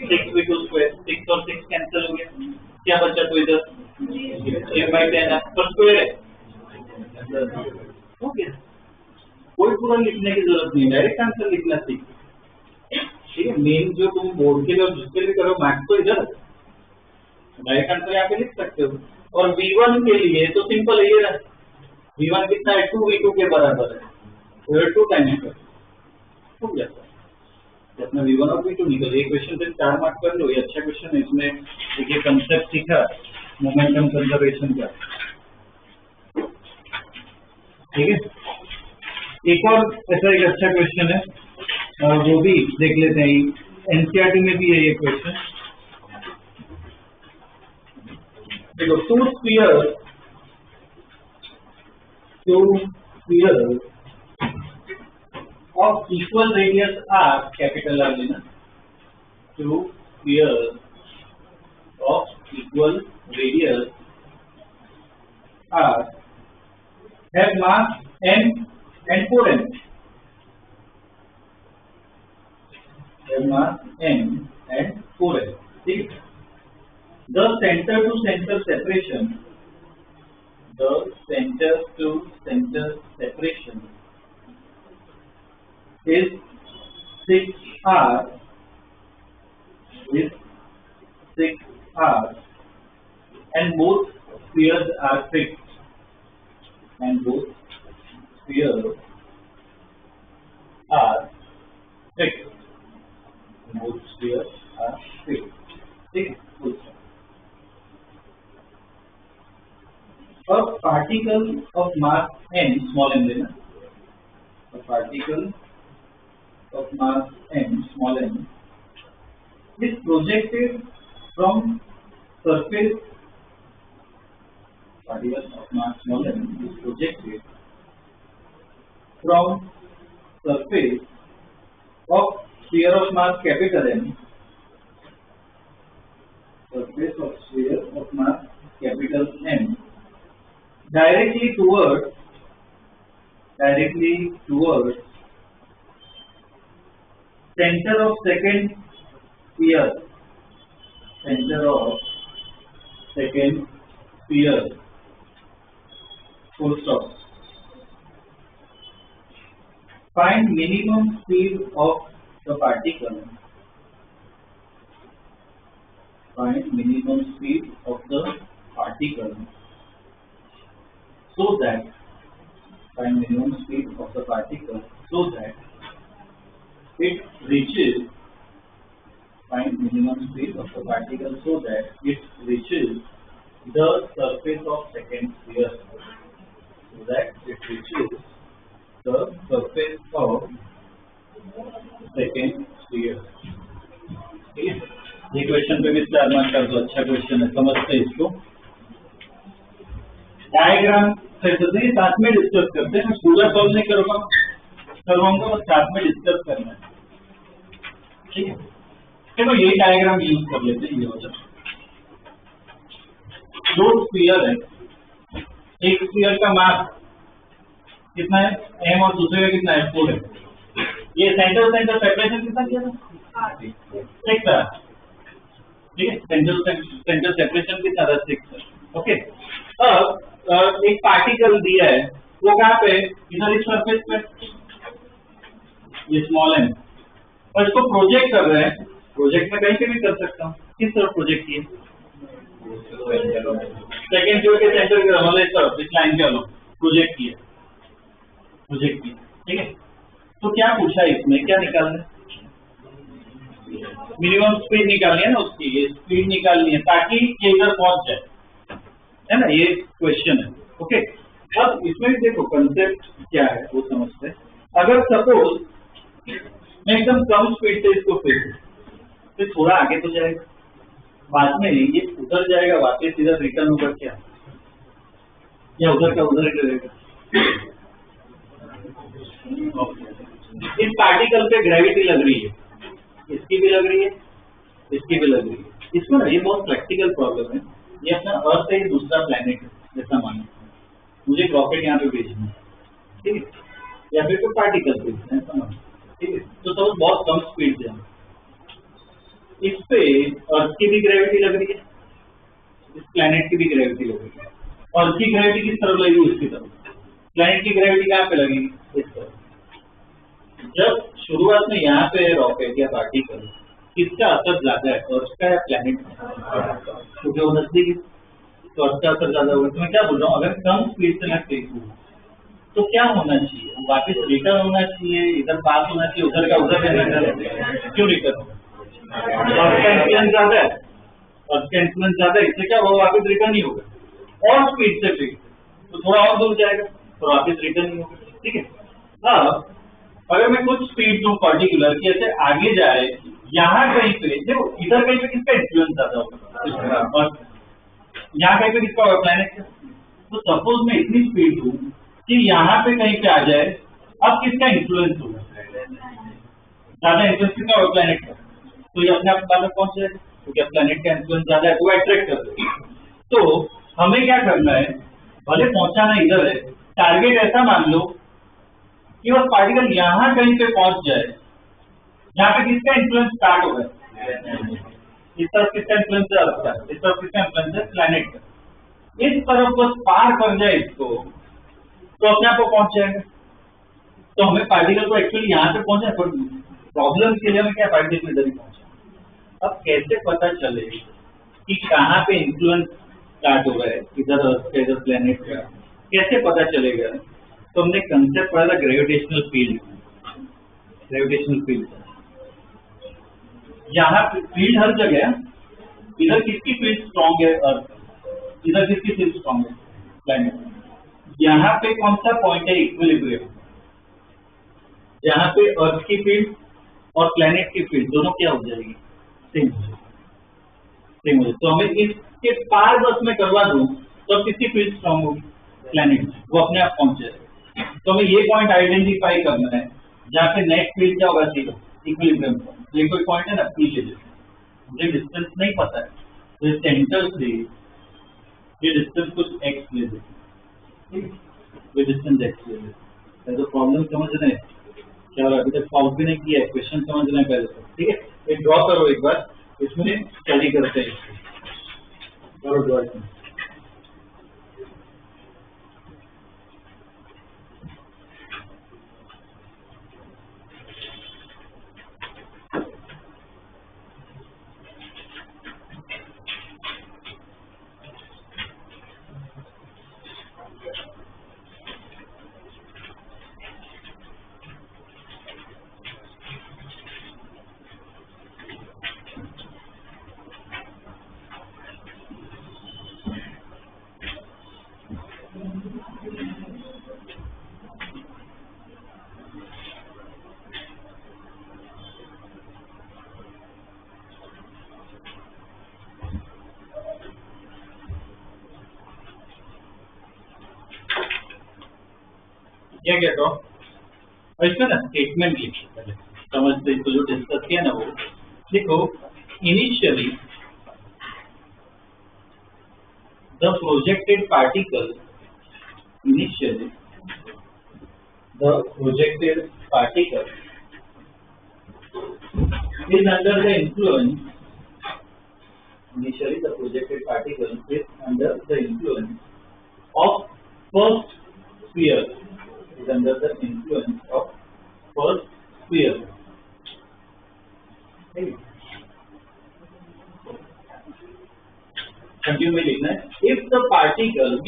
[SPEAKER 1] 6v2 square. 6 और 6 कैंसिल हो गया, क्या बचा? तो इधर 6/10 पर स्क्वायर है, हो गया। कोई पूरा लिखने की जरूरत नहीं, डायरेक्ट आंसर लिखना सीखो। ठीक है, मेन जो तुम बोर्ड के लिए और जिसके लिए करो मैथ्स तो इधर डायरेक्ट आंसर यहाँ पे लिख सकते हो। और V1 के लिए तो सिंपल है, ये रहा V1 कितना है? 2v2 के बराबर है, तो 2 टाइम्स हो जाता है। अपना V1 और V2 निकल। ये क्वेश्चन से 4 मार्क कर लो, ये अच्छा क्वेश्चन है। इसमें देखिए कंसेप्ट सीखा मोमेंटम कंजर्वेशन का। ठीक है, एक और ऐसा एक अच्छा क्वेश्चन है, वो भी देख लेते हैं। एनसीईआरटी में भी है ये क्वेश्चन। देखो, two spheres of equal radius are, capital R लेना, two spheres of equal radius r have mass m and 4m. Have mass m and 4m. ठीक है. The center to center separation. The center to center separation is 6r. Is 6r, and both spheres are fixed. And both spheres are fixed. Both spheres are fixed. ठीक है. A particle of mass m, small m लेना. A particle of mass m, small m, is projected from surface. Particle of mass small m is projected from surface of sphere of mass capital M. Surface of sphere of mass capital M directly towards center of second sphere. Center of second sphere. Full stop. Find minimum speed of the particle. Find minimum speed of the particle so that it reaches. Find minimum speed of the particle so that it reaches the surface of second sphere. So that it reaches the surface of second sphere. ठीक है. ये question पे भी 4 mark का तो अच्छा question है, समझते हैं इसको. डायग्राम से साथ में डिस्कस करते हैं. मैं पूरा सॉल्व नहीं करवाऊंगा, बस साथ में डिस्कस करना है. ठीक है. चलो यही डायग्राम यूज कर लेते हैं. ये हो जाए. दो स्फीयर है. एक स्फीयर का मास कितना है m और दूसरे का कितना है 4 है. ये सेंटर सेपरेशन कितना किया था 6 था. ठीक है. सेंटर सेपरेशन कितना था 6 है. ओके. अब एक पार्टिकल दिया है, वो कहाँ पे, इधर इस सरफेस पे, ये स्मॉल m, और इसको प्रोजेक्ट कर रहे हैं. प्रोजेक्ट में कहीं पे भी कर सकता हूँ. किस तरफ प्रोजेक्ट किए, सेकेंड फ्लोर के सेंटर की तरफ, इस तरफ, इस लाइन के अलग प्रोजेक्ट किया. ठीक है. तो क्या पूछा इसमें, क्या निकालना है, मिनिमम स्पीड निकालनी है ना उसकी. ये स्पीड निकालनी है ताकि ये इधर पहुंच जाए, है ना. ये क्वेश्चन है. ओके. अब इसमें भी देखो कंसेप्ट क्या है वो समझते हैं. अगर सपोज मैं एकदम कम स्पीड से इसको फेंकूं तो थोड़ा आगे तो जाएगा, बाद में ये उधर जाएगा, वापस इधर रिटर्न होगा क्या, या उधर का उधर ही रहेगा. इस पार्टिकल पे ग्रेविटी लग रही है, इसकी भी लग रही है, इसकी भी लग रही है. इसको ना, ये बहुत प्रैक्टिकल प्रॉब्लम है. ये अपना अर्थ है, दूसरा प्लेनेट है जैसा मानो. मुझे रॉकेट यहाँ पे भेजना है, ठीक है, या फिर कोई पार्टिकल भेजना है, समझ. ठीक है. तो बहुत कम स्पीड से इस पे अर्थ की भी ग्रेविटी लग रही है, इस प्लेनेट की भी ग्रेविटी लग रही है. अर्थ की ग्रेविटी किस तरफ लगेगी, उसकी तरफ. प्लेनेट की ग्रेविटी कहाँ पे लगेगी, इस तरफ. जब शुरुआत में यहाँ पे रॉकेट या पार्टिकल, किसका असर ज्यादा है, अर्थ का या प्लेनेट का, क्योंकि वो नजदीक है तो अर्थ का असर ज्यादा होगा. तो मैं क्या बोल रहा हूँ, अगर कम स्पीड से मैं फेंकूं तो क्या होना चाहिए, वापस रिटर्न होना चाहिए, इधर पास होना चाहिए, उधर का उधर रहना चाहिए. क्यों रिटर्न होगा, अर्थ का इन्फ्लुएंस ज्यादा है, इससे क्या होगा, वापस रिटर्न ही होगा. और स्पीड से फेंक तो थोड़ा और दूर जाएगा तो वापस रिटर्न ही होगा. ठीक है. अब अगर मैं कुछ स्पीड दूं पर्टिकुलर कि ऐसे आगे जाए, यहाँ कहीं पे देखो, इधर कहीं पे किसका इन्फ्लुएंस ज्यादा होगा, और यहाँ कहीं पे किसका होगा, प्लैनेट का. तो सपोज मैं इतनी स्पीड दूं कि यहाँ पे कहीं पे आ जाए, अब किसका इन्फ्लुएंस होगा, ज्यादा इन्फ्लुएंस किसका होगा, प्लैनेट का. तो ये अपने आप बाद में पहुंच जाएगा. क्योंकि प्लैनेट का इन्फ्लुएंस ज्यादा है तो वो अट्रैक्ट करते हैं। तो हमें क्या करना है, भले पहुंचाना इधर है, टारगेट ऐसा मान लो कि बस पार्टिकल यहाँ कहीं पे पहुंच जाए जहाँ पे किसका इन्फ्लुएंस स्टार्ट हो गया, इस तरफ किसका इन्फ्लुएंस है, इस तरफ किसका इन्फ्लुएंस है, प्लैनेट का। इस तरफ बस पार कर जाए इसको तो अपने आप को पहुंच जाएगा। तो हमें पार्टिकल को एक्चुअली यहाँ पे पहुंचा, पर प्रॉब्लम के लिए हमें क्या पार्टिकल इधर ही पहुंचा। अब कैसे पता चले कि कहाँ पे इन्फ्लुएंस स्टार्ट हो रहा है, इधर अर्थ का इधर प्लैनेट का, कैसे पता चलेगा? तो हमने कंसेप्ट पढ़ा था ग्रेविटेशनल फील्ड। ग्रेविटेशनल फील्ड यहाँ फील्ड हर जगह, इधर किसकी फील्ड स्ट्रॉन्ग है, अर्थ, इधर किसकी फील्ड स्ट्रॉन्ग है, प्लैनेट। यहाँ पे कौन सा पॉइंट है, इक्विलिब्रियम, जहाँ पे अर्थ की फील्ड और प्लैनेट की फील्ड दोनों क्या हो जाएगी, सेम हो। तो हमें इसके पार बस में करवा दूं तो किसकी फील्ड स्ट्रॉन्ग होगी, प्लैनेट, वो अपने आप पहुंच जाएगा। तो हमें ये पॉइंट आइडेंटिफाई करना है जहाँ पे नेट फील्ड क्या होगा, जीरो, इक्विलिब्रियम। ये कोई पॉइंट है ना, पी ले लीजिए, मुझे डिस्टेंस नहीं पता है तो सेंटर से ये डिस्टेंस कुछ एक्स ले लीजिए, ये डिस्टेंस एक्स ले लीजिए। तो प्रॉब्लम समझ रहे हैं क्या, अभी तक सॉल्व भी नहीं किया है, क्वेश्चन समझ रहे हैं पहले तो, ठीक है। ये ड्रॉ करो एक बार, इसमें स्टडी करते हैं, करो ड्रॉ। क्या कहता हूँ, और इसमें ना स्टेटमेंट लिखिए, समझते तो जो डिस्कस किया ना वो देखो। Initially the projected particle, initially the projected particle is under the influence, initially the projected particle is under the influence of first sphere, is under the influence of first sphere. Continue में लिखना है, if the particle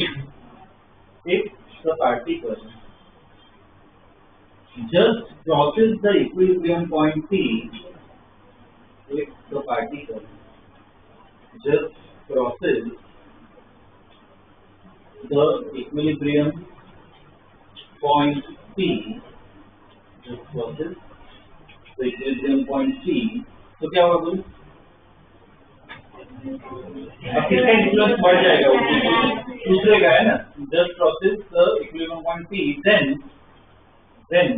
[SPEAKER 1] just crosses the equilibrium point P, if the particle just crosses the equilibrium point P, just crosses the equilibrium point P, तो क्या होगा बोलो, अब किसका influence बढ़ जाएगा, दूसरे का है ना, just crosses the equilibrium point P, then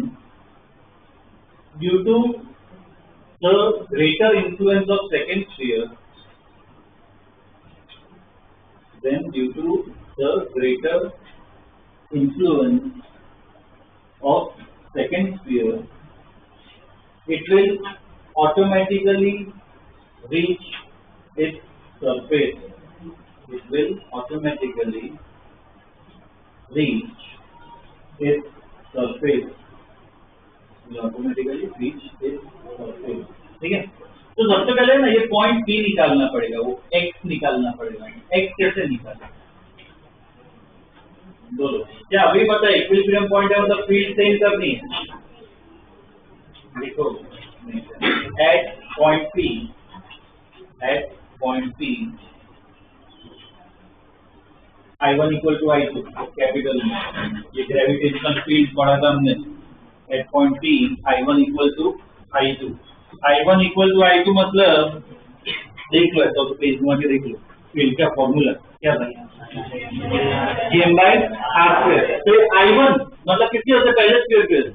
[SPEAKER 1] due to the greater influence of second sphere, then due to the greater influence of second sphere, it will automatically reach its surface. It will automatically reach its surface. Will automatically reach its surface. ठीक है, तो सबसे पहले ना ये point P निकालना पड़ेगा, वो x निकालना पड़ेगा। x कैसे निकालें, बोलो क्या अभी पता है, इक्विलिब्रियम पॉइंट है मतलब फील्ड सेम करनी है। देखो at point P I1 equal to I2 capital में, ये ग्रेविटेशनल फील्ड पढ़ा था हमने। At point P I1 equal to I2, I1 equal to I2 मतलब देख लो, तो पेज में के देख लो, फील्ड का फॉर्मूला क्या था, m/r²। तो I1 मतलब किसकी वजह से, पहले स्फीयर की वजह से,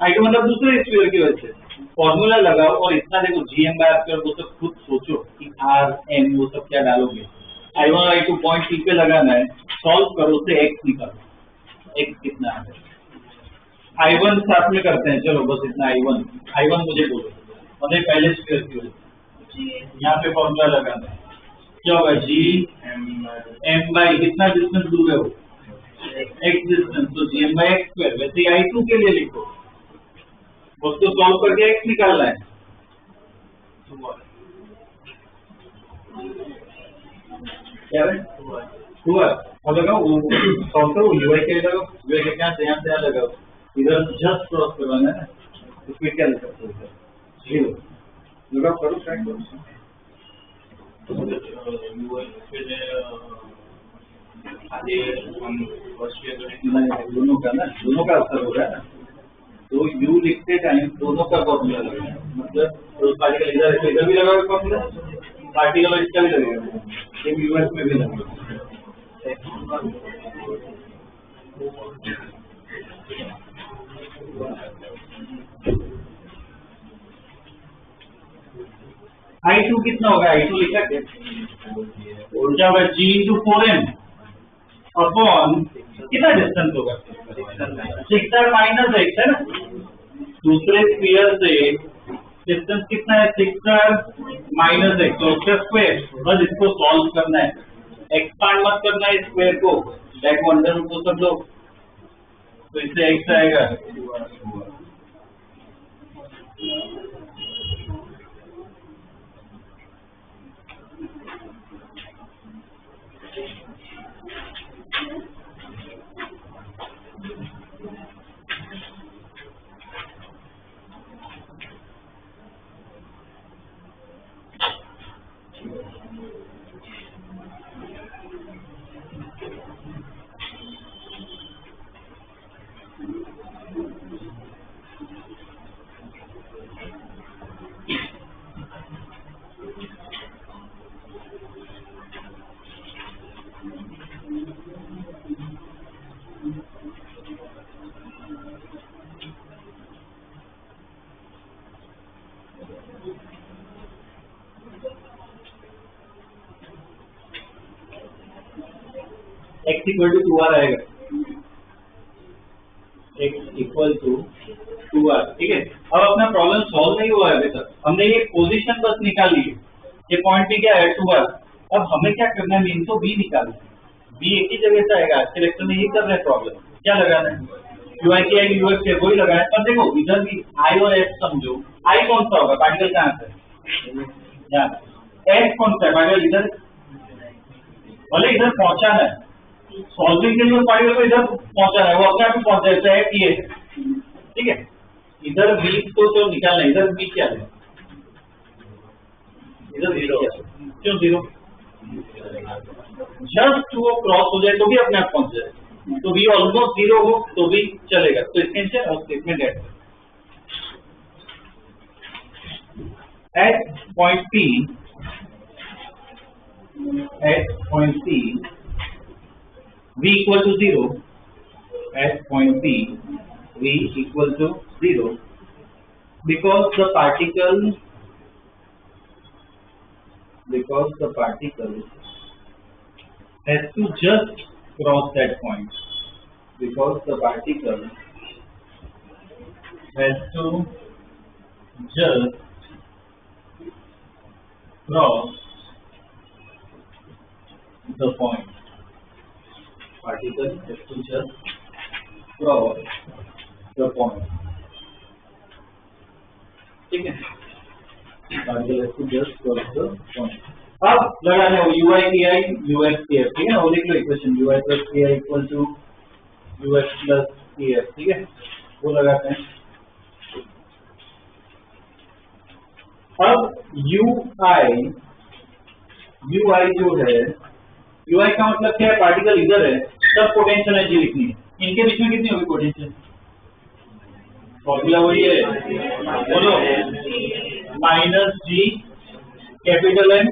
[SPEAKER 1] I2 मतलब दूसरे स्फीयर की वजह से। फॉर्मूला लगाओ और इतना देखो GM/R² वो सब खुद सोचो कि RM वो सब क्या डालोगे। I1 I2 पॉइंट P पे लगाना है, सॉल्व करो तो x निकालो, x कितना है। I1 साथ में करते हैं, चलो बस इतना I1 मुझे बोलो, मतलब पहले स्क्वायर की वजह यहाँ पे फॉर्मूला लगाना है, क्या होगा GM कितना डिस्टेंस दूर है वो x डिस्टेंस, तो GM/x²। वैसे ही I2 के लिए लिखो, उसको सॉल्व करके x निकालना है। क्या है हुआ, अब लगाओ सॉल्व करो, UI के लगाओ, UI के क्या से यहाँ लगाओ, इधर जस्ट क्रॉस करवाना है, उसमें क्या लिखा है 0 लगाओ, करो ट्राई करो। दोनों का असर हो रहा है ना, तो U लिखते टाइम दोनों का फॉर्मूला लगाना है, मतलब पार्टिकल इधर भी लगाओ फॉर्मूला, पार्टिकल इसका भी लगेगा, सेम यूएस में भी लगेगा। I2 कितना होगा, I2 लिखा क्या क्या होगा G/4M अपॉन कितना डिस्टेंस होगा 6r माइनस x है ना, दूसरे स्फीयर से डिस्टेंस कितना है 6r माइनस x, तो उसका स्क्वायर, बस इसको सॉल्व करना है, एक्सपांड मत करना है स्क्वायर को, बैक अंडर को सब लोग, तो इससे x आएगा x इक्वल टू 2r आएगा, x इक्वल टू 2r, ठीक है। अब अपना प्रॉब्लम सॉल्व नहीं हुआ है अभी तक, हमने ये पोजीशन बस निकाल ली है, ये पॉइंट क्या है 2r। अब हमें क्या करना है, मेन तो b निकालना है, b एक ही जगह से आएगा, सिलेक्शन में यही कर रहे हैं प्रॉब्लम, क्या लगाना है UI की आएगी UF के वही लगाना है, पर देखो इधर भी I और S समझो, I कौन सा होगा, पार्टिकल कहाँ से S कौन सा है, पार्टिकल इधर, भले इधर पहुंचाना है, सॉल्विंग के लिए पार्टिकल को इधर पहुंचाना है, वो अपने आप ही पहुंच जाता है ये, ठीक है। इधर B तो निकालना है, इधर B क्या है, इधर 0, क्यों 0, जस्ट वो क्रॉस हो जाए तो भी अपने आप पहुंच जाए, तो B ऑलमोस्ट 0 हो तो भी चलेगा, तो इसके और statement at point P V equal to 0, at point P V equal to 0, because the particle has to just cross that point, because the particle has to just cross the point, particle has to just cross the point, ठीक है, particle has to just cross the point। अब लगाने हो UI KI UF KF, ठीक है ना, वो लिख लो equation UI plus KI equal to UF plus KF, ठीक है, वो लगाते हैं। अब UI जो है, UI का मतलब क्या है, पार्टिकल इधर है, सब पोटेंशियल एनर्जी लिखनी है, इनके बीच में कितनी होगी पोटेंशियल, फॉर्मूला वही है, बोलो minus G capital N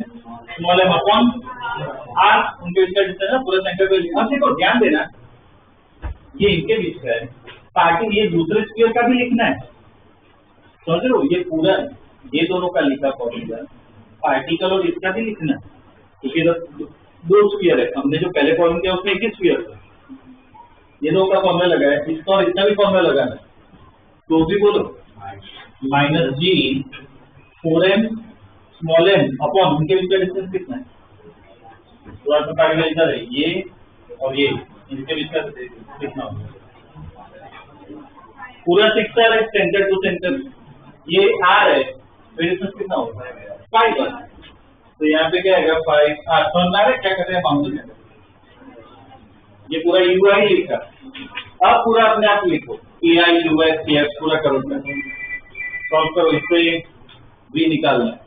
[SPEAKER 1] small m upon R, उनके बीच का डिस्टेंस है, पूरा सेंटर पे लिखना। अब देखो ध्यान देना, ये इनके बीच का है, पार्टिकल ये दूसरे स्फीयर का भी लिखना है,
[SPEAKER 2] समझ रहे हो, ये पूरा है, ये दोनों का लिखा फॉर्मूला, पार्टिकल और इसका भी लिखना है, क्योंकि दो स्फीयर है, हमने जो पहले फॉर्म किया उसमें एक ही स्फीयर था, ये दो का फॉर्मूला लगा है, इसका और इसका भी फॉर्मूला लगाना है, तो भी बोलो minus G 4m small m upon उनके बीच का डिस्टेंस कितना है, थोड़ा सा पार्टिकल इधर है, ये और ये, इनके बीच का कितना होगा, पूरा 6r है सेंटर टू सेंटर, ये r है, तो डिस्टेंस कितना होगा 5r, तो यहाँ पे क्या आएगा 5r, समझ है क्या कहते हैं मामले, ये पूरा UI लिखा, अब पूरा अपने आप लिखो AI US CF पूरा करो, सॉल्व करो, इससे भी निकालना है।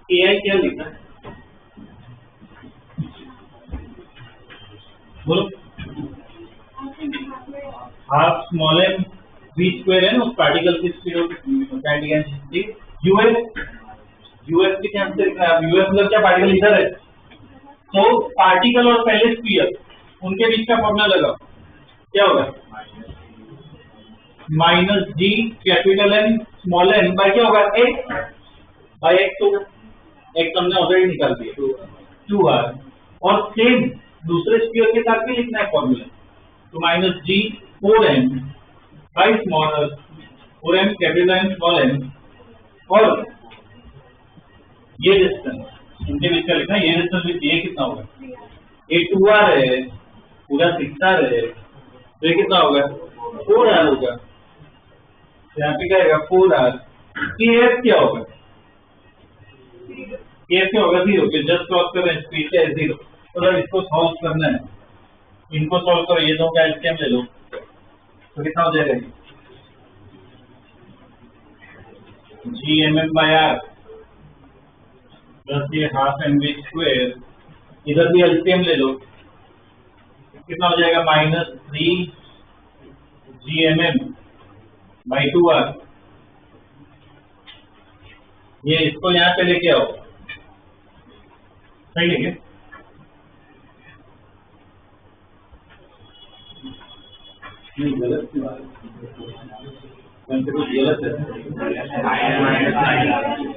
[SPEAKER 2] AI क्या लिखा है बोलो, half small m v square है ना उस पार्टिकल की स्पीड, यूएस के क्या से लिखना है, यूएस मतलब क्या, पार्टिकल इधर है, तो पार्टिकल और पहले स्फीयर उनके बीच का फॉर्मूला लगाओ, क्या होगा minus G capital N small N by क्या होगा एक्स बाय एक्स होगा, एक्स हमने ऑलरेडी निकाल दिया 2r, और सेम दूसरे स्फीयर के साथ भी लिखना है फॉर्मूला, तो minus G 4m by small 4m capital N small N, और ये डिस्टेंस इनके बीच का लिखना है, ये डिस्टेंस भी ये कितना होगा, ये 2r है, पूरा 6r है, तो ये कितना होगा 4r होगा, यहाँ पे क्या आएगा 4r, KF क्या होगा, KF क्या होगा 0, कि जस्ट क्रॉस कर रहे हैं स्पीड है 0, तो अगर इसको सॉल्व करना है, इनको सॉल्व करो, ये दो का एलसीएम ले लो, तो कितना हो जाएगा GMM by R प्लस ये हाफ mv स्क्वायर, इधर भी एलसीएम ले लो, कितना हो जाएगा माइनस 3 GMM by 2R, ये इसको यहाँ पे लेके आओ, सही है क्या, नहीं गलत की बात है, कुछ गलत है,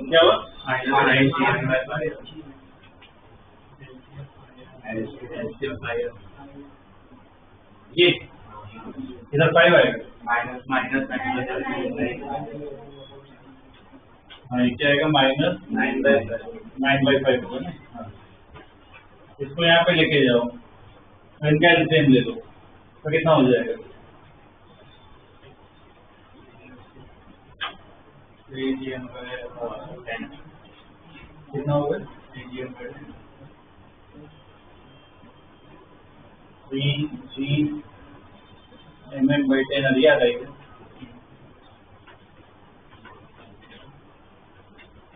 [SPEAKER 2] क्या हुआ ये इधर 5 आएगा, हाँ ये क्या आएगा माइनस 9/5 होगा ना, इसको यहाँ पे लेके जाओ, इनका एलसीएम ले लो, तो कितना हो जाएगा 3GM/10
[SPEAKER 1] कितना होगा?
[SPEAKER 2] 3GM/10 3GMn/10 अभी आ जाएगा।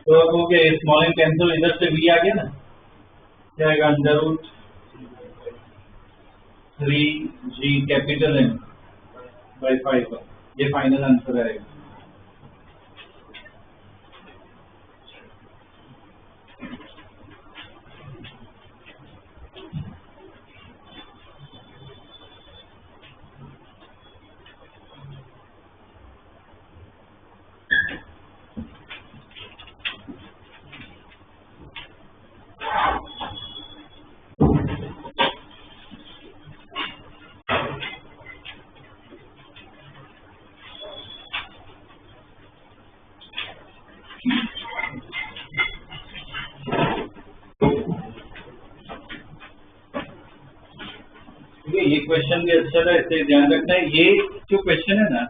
[SPEAKER 1] तो अब हो गया स्मॉल एन कैंसिल, इधर से v आ गया ना, क्या आएगा? √3G कैपिटल N/5, ये फाइनल आंसर आएगा। ये क्वेश्चन भी अच्छा था, इससे ध्यान रखना है। ये जो क्वेश्चन है ना,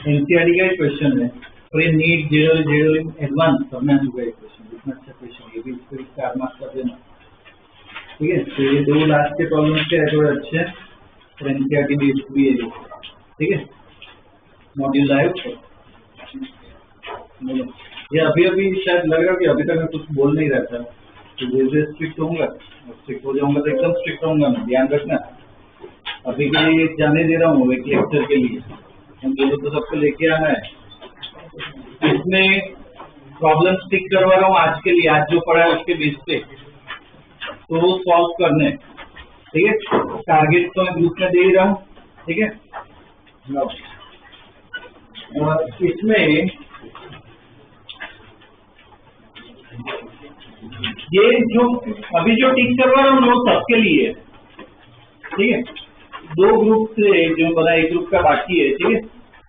[SPEAKER 1] एनसीईआरटी का क्वेश्चन है, और ये नीट 0 इन एडवांस करना होगा। ये क्वेश्चन इतना अच्छा क्वेश्चन, ये भी इसको 4 मार्क्स कर देना, ठीक है। तो ये 2 लास्ट के प्रॉब्लम के है थोड़े अच्छे, और एनसीईआरटी भी भी है, ठीक है। मॉड्यूल लाइव ये अभी शायद लग रहा है कि अभी तक मैं कुछ बोल नहीं रहा था, तो जैसे स्ट्रिक्ट होऊंगा, स्ट्रिक्ट हो जाऊंगा तो एकदम स्ट्रिक्ट होऊंगा मैं, ध्यान रखना। अभी के लिए जाने दे रहा हूँ एक लेक्चर के लिए, क्योंकि तो सबको लेके आना है। इसमें प्रॉब्लम टिक करवा रहा हूँ आज के लिए, आज जो पढ़ा है उसके बेस पे, तो सॉल्व करने, ठीक है। टारगेट तो मैं ग्रुप में दे ही रहा हूँ, ठीक है। इसमें ये जो अभी जो टिक करवा रहा हूँ वो सबके लिए है, ठीक है। 2 ग्रुप से जो बना, एक ग्रुप का बाकी है, ठीक है।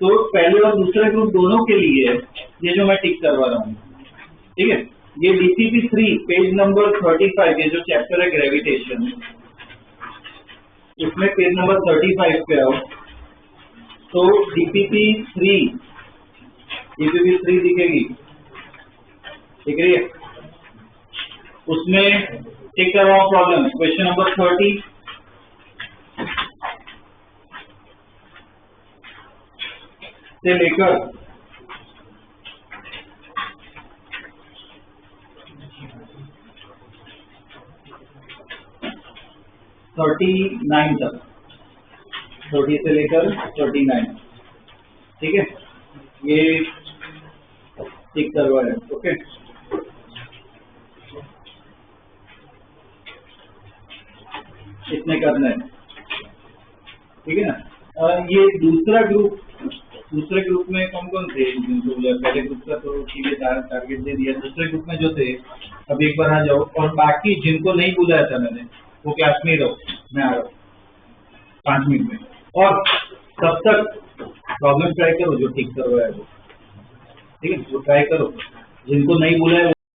[SPEAKER 1] तो पहले और दूसरे ग्रुप दोनों के लिए है ये जो मैं टिक करवा रहा हूँ, ठीक है। ये DPP 3 पेज नंबर 35, ये जो चैप्टर है ग्रेविटेशन, इसमें पेज नंबर 35 पे आओ, तो DPP 3 दिखेगी, ठीक है। उसमें टिक करवाओ प्रॉब्लम, क्वेश्चन नंबर 30 से लेकर 39 तक, 30 से लेकर 39, ठीक है। ये टिक करवाए, ओके। इतने करना है, ठीक है ना। ये दूसरे ग्रुप में कौन कौन थे जिनको बोला? पहले ग्रुप का तो सीधे टारगेट दे दिया, दूसरे ग्रुप में जो थे अब एक बार आ जाओ, और बाकी जिनको नहीं बुलाया था मैंने वो क्लास में रहो, मैं आ रहा हूँ 5 मिनट में, और तब तक प्रॉब्लम ट्राई करो जो ठीक करवाया वो, ठीक है। वो ट्राई करो, जिनको नहीं बुलाया